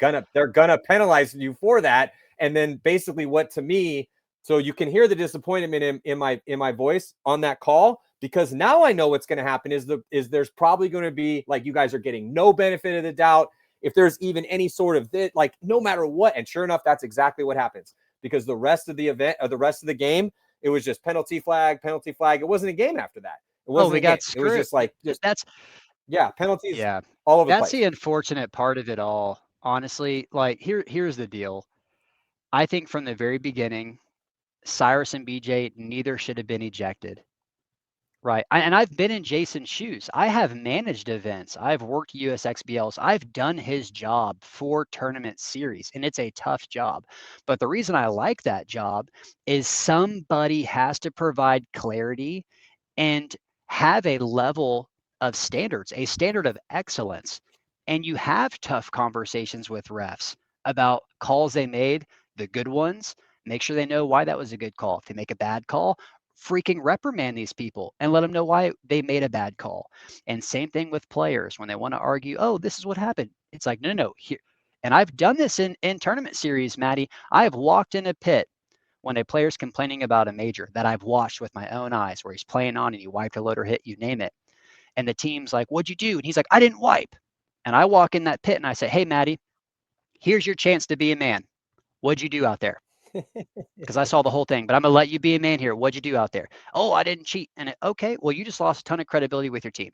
gonna penalize you for that. And then basically what to me, so you can hear the disappointment in my voice on that call, because now I know what's gonna happen is there's probably gonna be like, you guys are getting no benefit of the doubt. If there's even any sort of like, no matter what. And sure enough, that's exactly what happens, because the rest of the event or the rest of the game, it was just penalty flag. It wasn't a game after that. It wasn't we a game. got screwed. It was just like penalties. Yeah, all over the that's place. the unfortunate part of it all. Honestly, like here's the deal. I think from the very beginning, Cyrus and BJ neither should have been ejected. Right. And I've been in Jason's shoes. I have managed events. I've worked USXBLs. I've done his job for tournament series, and it's a tough job. But the reason I like that job is somebody has to provide clarity and have a level of standards, a standard of excellence. And you have tough conversations with refs about calls they made, the good ones. Make sure they know why that was a good call. If they make a bad call, freaking reprimand these people and let them know why they made a bad call. And same thing with players when they want to argue, oh, this is what happened. It's like, no, here. And I've done this in tournament series, Matty. I have walked in a pit when a player's complaining about a major that I've watched with my own eyes where he's playing on and he wiped a load or hit, you name it. And the team's like, what'd you do? And he's like, I didn't wipe. And I walk in that pit and I say, hey, Matty, here's your chance to be a man. What'd you do out there? Because I saw the whole thing, but I'm going to let you be a man here. What'd you do out there? Oh, I didn't cheat. And okay, well, you just lost a ton of credibility with your team.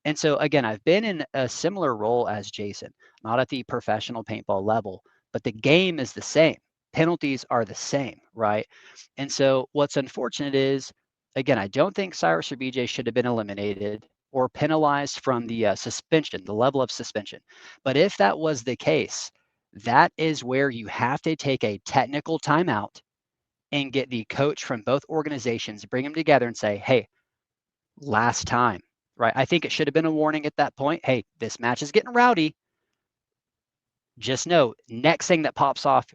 And so, again, I've been in a similar role as Jason, not at the professional paintball level, but the game is the same. Penalties are the same, right? And so what's unfortunate is, again, I don't think Cyrus or BJ should have been eliminated or penalized from the suspension, the level of suspension. But if that was the case, that is where you have to take a technical timeout and get the coach from both organizations, bring them together and say, hey, last time, right? I think it should have been a warning at that point. Hey, this match is getting rowdy. Just know, next thing that pops off,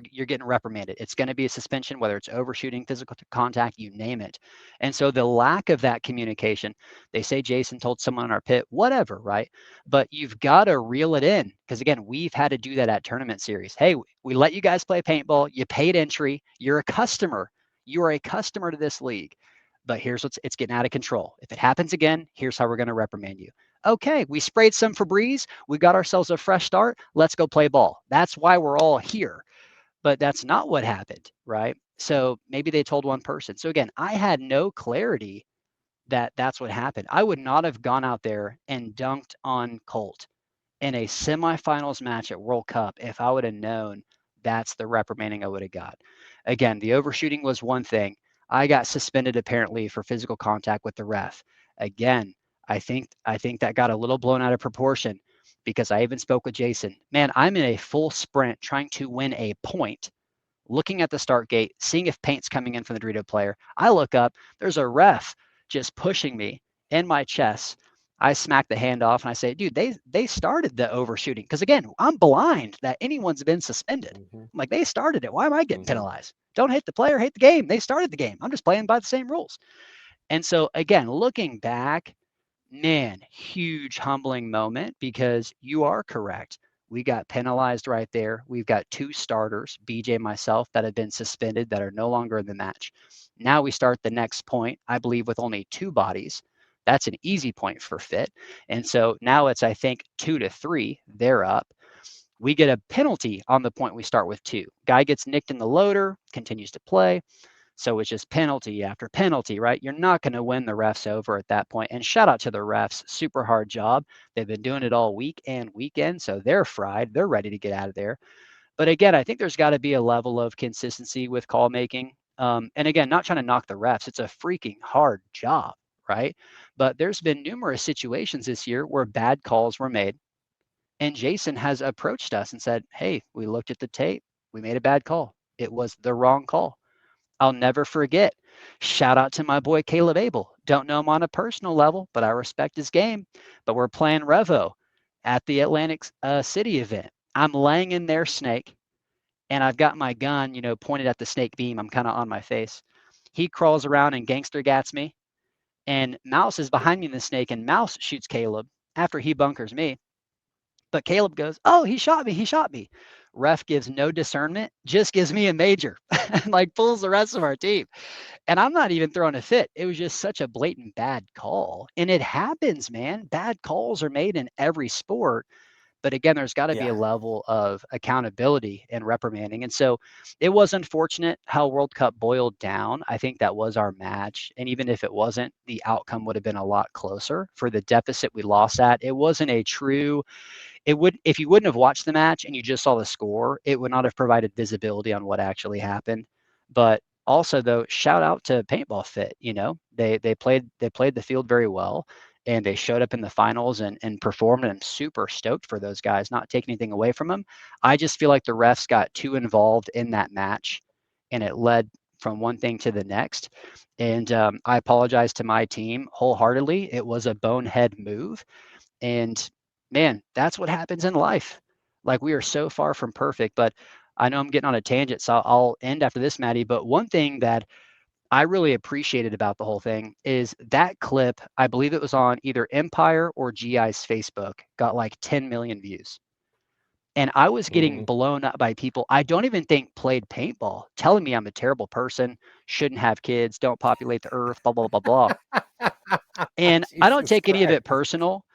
you're getting reprimanded. It's going to be a suspension, whether it's overshooting, physical contact, you name it. And so the lack of that communication, they say Jason told someone in our pit, whatever, right? But you've got to reel it in, because again, we've had to do that at tournament series. Hey, we let you guys play paintball. You paid entry. You're a customer. You are a customer to this league. But here's it's getting out of control. If it happens again, here's how we're going to reprimand you. Okay, we sprayed some Febreze. We got ourselves a fresh start. Let's go play ball. That's why we're all here. But that's not what happened, right? So maybe they told one person. So again, I had no clarity that that's what happened. I would not have gone out there and dunked on Colt in a semifinals match at World Cup if I would have known that's the reprimanding I would have got. Again, the overshooting was one thing. I got suspended apparently for physical contact with the ref. Again, I think that got a little blown out of proportion, because I even spoke with Jason. Man, I'm in a full sprint trying to win a point, looking at the start gate, seeing if paint's coming in from the Dorito player. I look up, there's a ref just pushing me in my chest. I smack the hand off and I say, dude, they started the overshooting. Because again, I'm blind that anyone's been suspended. I'm like, they started it. Why am I getting penalized? Don't hate the player, hate the game. They started the game. I'm just playing by the same rules. And so again, looking back, man, huge humbling moment, because you are correct. We got penalized right there. We've got 2 starters, BJ and myself, that have been suspended that are no longer in the match. Now we start the next point, I believe, with only 2 bodies. That's an easy point for Fit. And so now it's, I think, 2-3. They're up. We get a penalty on the point we start with 2. Guy gets nicked in the loader, continues to play. So it's just penalty after penalty, right? You're not going to win the refs over at that point. And shout out to the refs, super hard job. They've been doing it all week and weekend, so they're fried. They're ready to get out of there. But again, I think there's got to be a level of consistency with call making. And again, not trying to knock the refs. It's a freaking hard job, right? But there's been numerous situations this year where bad calls were made. And Jason has approached us and said, hey, we looked at the tape. We made a bad call. It was the wrong call. I'll never forget. Shout out to my boy Caleb Abel. Don't know him on a personal level, but I respect his game. But we're playing Revo at the Atlantic City event. I'm laying in their snake, and I've got my gun, pointed at the snake beam. I'm kind of on my face. He crawls around and gangster gats me, and Mouse is behind me in the snake, and Mouse shoots Caleb after he bunkers me. But Caleb goes, oh, he shot me. He shot me. Ref gives no discernment, just gives me a major and like pulls the rest of our team. And I'm not even throwing a fit. It was just such a blatant bad call. And it happens, man. Bad calls are made in every sport. But again, there's got to be a level of accountability and reprimanding. And so it was unfortunate how World Cup boiled down. I think that was our match. And even if it wasn't, the outcome would have been a lot closer for the deficit we lost at. It wasn't a true if you wouldn't have watched the match and you just saw the score, it would not have provided visibility on what actually happened. But also, though, shout out to Paintball Fit. They played the field very well, and they showed up in the finals and performed. And I'm super stoked for those guys. Not taking anything away from them. I just feel like the refs got too involved in that match, and it led from one thing to the next. And I apologize to my team wholeheartedly. It was a bonehead move, and man, that's what happens in life. Like, we are so far from perfect. But I know I'm getting on a tangent, so I'll end after this, Matty. But one thing that I really appreciated about the whole thing is that clip, I believe it was on either Empire or GI's Facebook, got like 10 million views. And I was getting blown up by people I don't even think played paintball, telling me I'm a terrible person, shouldn't have kids, don't populate the earth, blah, blah, blah, blah. And I don't take any of it personal.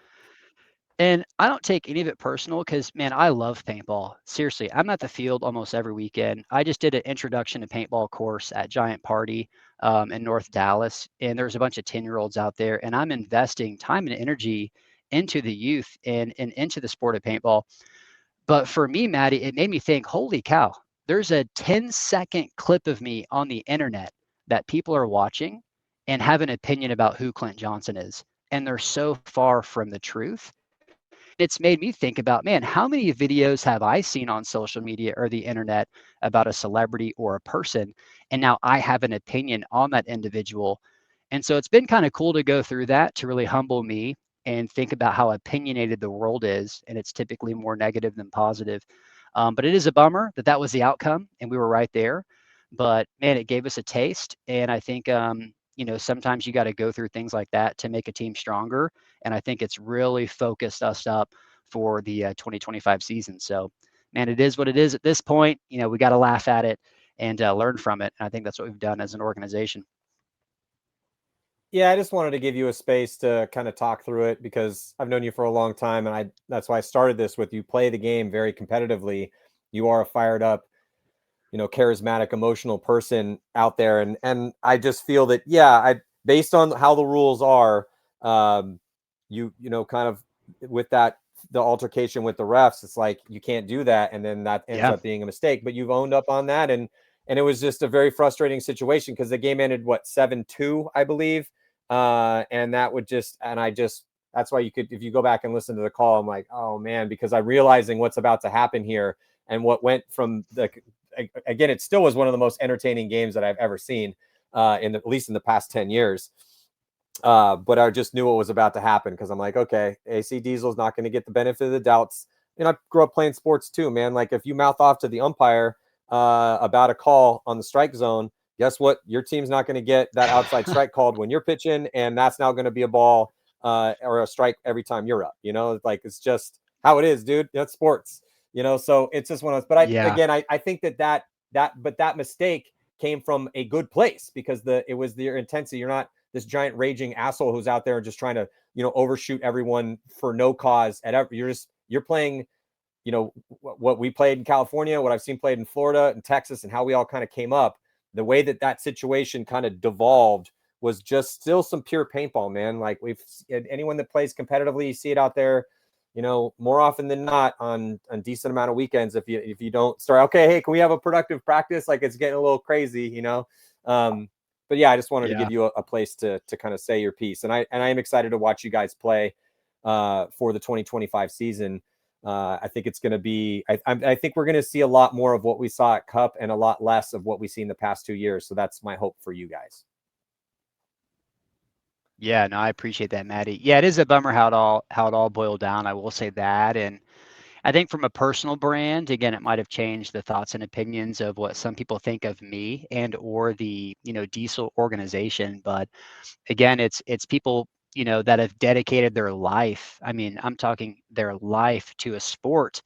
And I don't take any of it personal because, man, I love paintball. Seriously, I'm at the field almost every weekend. I just did an introduction to paintball course at Giant Party in North Dallas, and there's a bunch of 10-year-olds out there, and I'm investing time and energy into the youth and into the sport of paintball. But for me, Matty, it made me think, holy cow, there's a 10-second clip of me on the internet that people are watching and have an opinion about who Clint Johnson is. And they're so far from the truth. It's made me think about, man, how many videos have I seen on social media or the internet about a celebrity or a person? And now I have an opinion on that individual. And so it's been kind of cool to go through that to really humble me and think about how opinionated the world is. And it's typically more negative than positive. But it is a bummer that that was the outcome and we were right there. But man, it gave us a taste. And I think, sometimes you got to go through things like that to make a team stronger. And I think it's really focused us up for the 2025 season. So, man, it is what it is at this point. We got to laugh at it and learn from it. And I think that's what we've done as an organization. Yeah, I just wanted to give you a space to kind of talk through it because I've known you for a long time. And that's why I started this with you. Play the game very competitively. You are a fired up, charismatic, emotional person out there. And I just feel that, based on how the rules are, kind of with that, the altercation with the refs, it's like, you can't do that. And then that ends up being a mistake, but you've owned up on that. And it was just a very frustrating situation because the game ended 7-2, I believe. And that would that's why if you go back and listen to the call, I'm like, oh man, because I'm realizing what's about to happen here and what went from again, it still was one of the most entertaining games that I've ever seen at least in the past 10 years. But I just knew what was about to happen because I'm like, okay, AC Diesel's not going to get the benefit of the doubts. I grew up playing sports too, man. Like if you mouth off to the umpire about a call on the strike zone, guess what? Your team's not going to get that outside strike called when you're pitching, and that's now going to be a ball or a strike every time you're up. Like it's just how it is, dude. That's sports. So it's just one of those. But I think that mistake came from a good place because it was their intensity. You're not this giant raging asshole who's out there and just trying to, overshoot everyone for no cause at ever. You're playing, what we played in California, what I've seen played in Florida and Texas, and how we all kind of came up. The way that situation kind of devolved was just still some pure paintball, man. Like anyone that plays competitively, you see it out there, more often than not on decent amount of weekends. If you don't start, okay, hey, can we have a productive practice? Like it's getting a little crazy, But yeah, I just wanted to give you a place to kind of say your piece, and I am excited to watch you guys play for the 2025 season. I think it's going to be. I think we're going to see a lot more of what we saw at Cup and a lot less of what we see in the past 2 years. So that's my hope for you guys. Yeah, no, I appreciate that, Matty. Yeah, it is a bummer how it all boiled down. I will say that, and I think from a personal brand, again, it might have changed the thoughts and opinions of what some people think of me and or the Diesel organization. But again, it's people that have dedicated their life. I mean, I'm talking their life to a sport,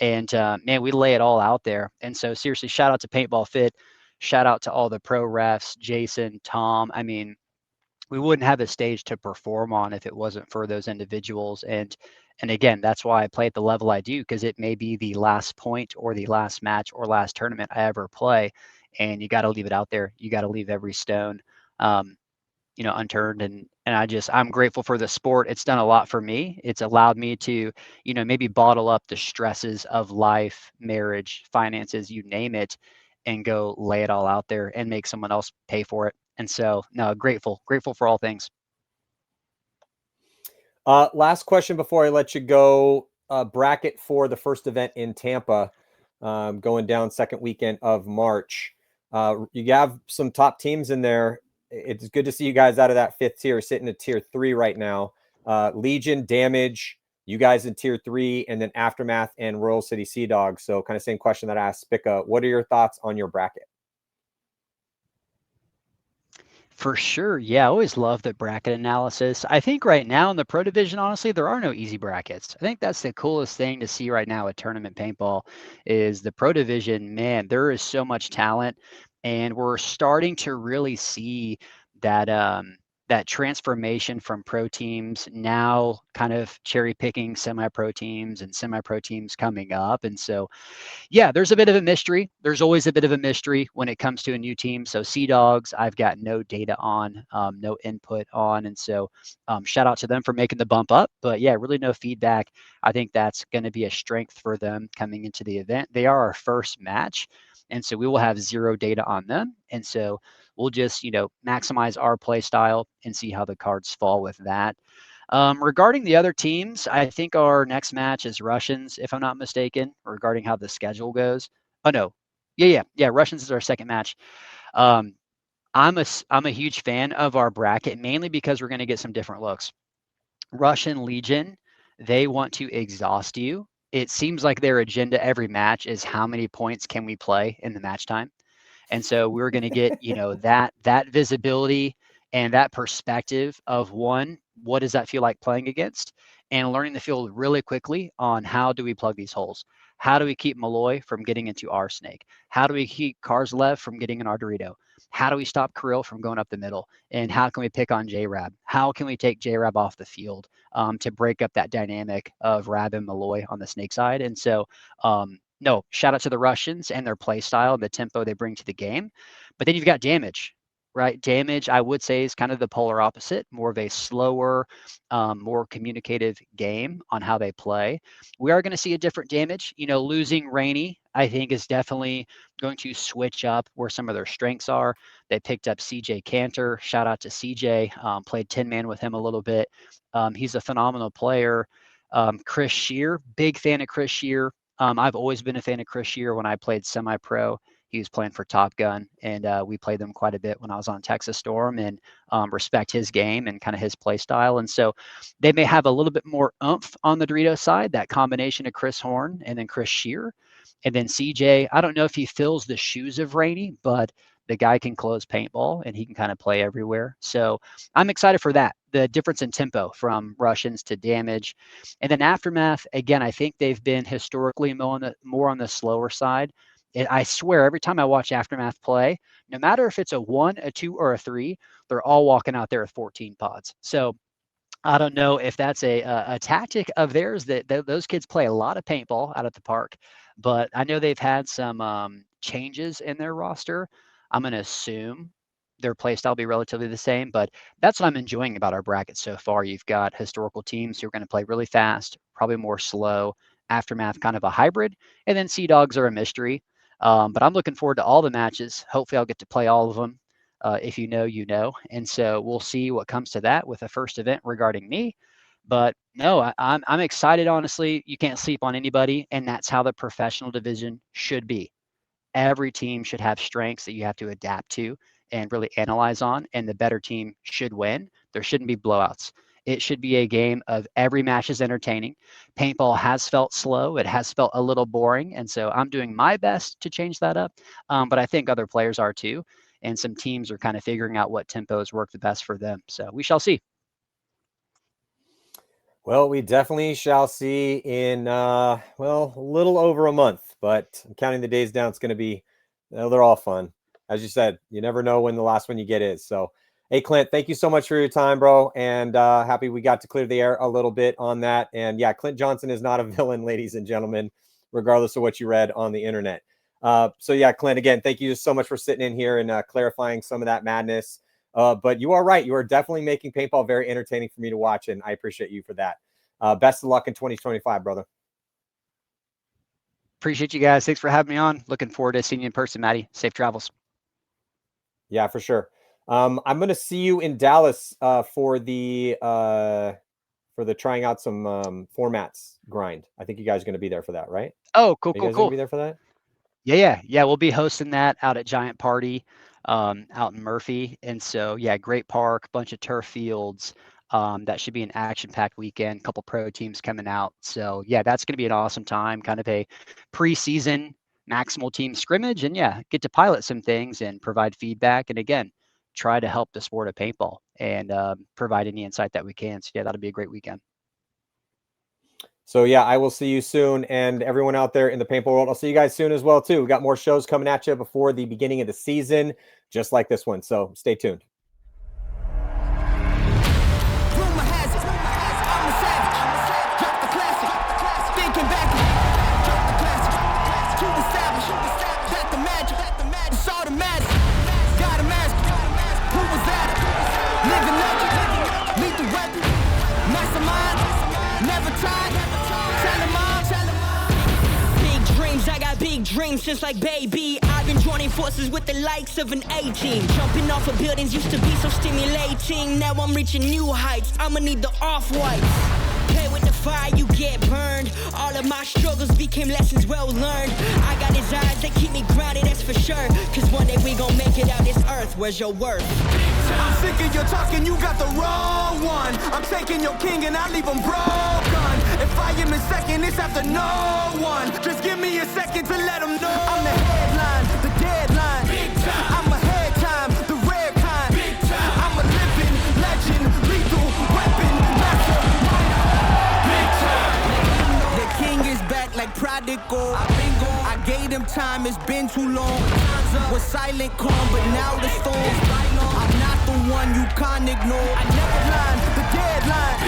and man, we lay it all out there. And so seriously, shout out to Paintball Fit, shout out to all the pro refs, Jason, Tom. I mean, we wouldn't have a stage to perform on if it wasn't for those individuals. And again, that's why I play at the level I do, because it may be the last point or the last match or last tournament I ever play, and you got to leave it out there. You got to leave every stone unturned. And I'm grateful for the sport. It's done a lot for me. It's allowed me to maybe bottle up the stresses of life, marriage, finances, you name it, and go lay it all out there and make someone else pay for it. And so, no, grateful for all things. Last question before I let you go. Bracket for the first event in Tampa, going down second weekend of March. You have some top teams in there. It's good to see you guys out of that fifth tier, sitting at tier 3 right now. Legion, Damage, you guys in tier 3, and then Aftermath and Royal City Sea Dogs. So kind of same question that I asked Spicka. What are your thoughts on your bracket? For sure. Yeah, I always love the bracket analysis. I think right now in the pro division, honestly, there are no easy brackets. I think that's the coolest thing to see right now at tournament paintball is the pro division. Man, there is so much talent, and we're starting to really see that that transformation from pro teams now kind of cherry picking semi-pro teams and semi-pro teams coming up. And so yeah, there's a bit of a mystery. There's always a bit of a mystery when it comes to a new team. So Sea Dogs, I've got no data on, no input on. And so shout out to them for making the bump up. But yeah, really no feedback. I think that's going to be a strength for them coming into the event. They are our first match. And so we will have zero data on them. And so we'll just, maximize our play style and see how the cards fall with that. Regarding the other teams, I think our next match is Russians, if I'm not mistaken, regarding how the schedule goes. Oh no, yeah. Russians is our second match. Um, I'm a huge fan of our bracket, mainly because we're going to get some different looks. Russian Legion, they want to exhaust you. It seems like their agenda every match is how many points can we play in the match time. And so we're going to get, that visibility and that perspective of one, what does that feel like playing against? And learning the field really quickly on how do we plug these holes? How do we keep Malloy from getting into our snake? How do we keep Karslev from getting in our Dorito? How do we stop Kirill from going up the middle? And how can we pick on J-Rab? How can we take J-Rab off the field to break up that dynamic of Rab and Malloy on the snake side? And so no, shout out to the Russians and their play style and the tempo they bring to the game. But then you've got Damage, right? Damage, I would say, is kind of the polar opposite, more of a slower, more communicative game on how they play. We are going to see a different Damage. Losing Rainey, I think, is definitely going to switch up where some of their strengths are. They picked up CJ Cantor. Shout out to CJ. Played 10-man with him a little bit. He's a phenomenal player. Chris Shear, big fan of Chris Shear. I've always been a fan of Chris Shear when I played semi-pro. He was playing for Top Gun, and we played them quite a bit when I was on Texas Storm, and respect his game and kind of his play style. And so they may have a little bit more oomph on the Dorito side, that combination of Chris Horn and then Chris Shear. And then CJ, I don't know if he fills the shoes of Rainey, but the guy can close paintball and he can kind of play everywhere. So I'm excited for that. The difference in tempo from Russians to damage. And then Aftermath, again, I think they've been historically more on the slower side. I swear, every time I watch Aftermath play, no matter if it's a 1, a 2, or a 3, they're all walking out there with 14 pods. So I don't know if that's a tactic of theirs that those kids play a lot of paintball out at the park, but I know they've had some changes in their roster. I'm going to assume their play style will be relatively the same, but that's what I'm enjoying about our bracket so far. You've got historical teams who are going to play really fast, probably more slow. Aftermath, kind of a hybrid, and then Sea Dogs are a mystery. But I'm looking forward to all the matches. Hopefully I'll get to play all of them. If you know, you know. And so we'll see what comes to that with the first event regarding me. But no, I'm excited, honestly. You can't sleep on anybody, and that's how the professional division should be. Every team should have strengths that you have to adapt to and really analyze on, and the better team should win. There shouldn't be blowouts. It should be a game of every match is entertaining. Paintball has felt slow. It has felt a little boring, and so I'm doing my best to change that up. But I think other players are too, and some teams are kind of figuring out what tempos work the best for them. So we shall see. Well, we definitely shall see in, a little over a month, but I'm counting the days down. It's going to be, they're all fun. As you said, you never know when the last one you get is. So, hey, Clint, thank you so much for your time, bro. And happy we got to clear the air a little bit on that. And yeah, Clint Johnson is not a villain, ladies and gentlemen, regardless of what you read on the internet. So yeah, Clint, again, thank you so much for sitting in here and clarifying some of that madness. But you are right. You are definitely making paintball very entertaining for me to watch, and I appreciate you for that. Best of luck in 2025, brother. Appreciate you guys. Thanks for having me on. Looking forward to seeing you in person, Matty. Safe travels. Yeah, for sure. I'm going to see you in Dallas for the trying out some formats grind. I think you guys are going to be there for that, right? Oh, cool. Going to be there for that? Yeah. We'll be hosting that out at Giant Party out in Murphy. And so, yeah, great park, bunch of turf fields. That should be an action-packed weekend, couple pro teams coming out. So, yeah, that's going to be an awesome time, kind of a preseason maximal team scrimmage. And, yeah, get to pilot some things and provide feedback. And, again, try to help the sport of paintball and provide any insight that we can. So, yeah, that'll be a great weekend. So, yeah, I will see you soon. And everyone out there in the paintball world, I'll see you guys soon as well, too. We got more shows coming at you before the beginning of the season, just like this one. So stay tuned. Dreams since like baby, I've been joining forces with the likes of an A-team. Jumping off of buildings used to be so stimulating. Now I'm reaching new heights, I'ma need the off-whites. Play with the fire, you get burned. All of my struggles became lessons well learned. I got his eyes, they keep me grounded, that's for sure. Cause one day we gon' make it out this earth, where's your worth? I'm sick of your talking, you got the wrong one. I'm taking your king and I leave him broken. If I am in second, it's after no one. Just give me a second to let them know. I'm the headline, the deadline. I'm a head time, the rare kind. I'm a living legend, lethal weapon, master. The king is back like prodigal. I gave him time, it's been too long. Was silent calm, but now the storm's I'm not the one you can't ignore. I never line, the deadline.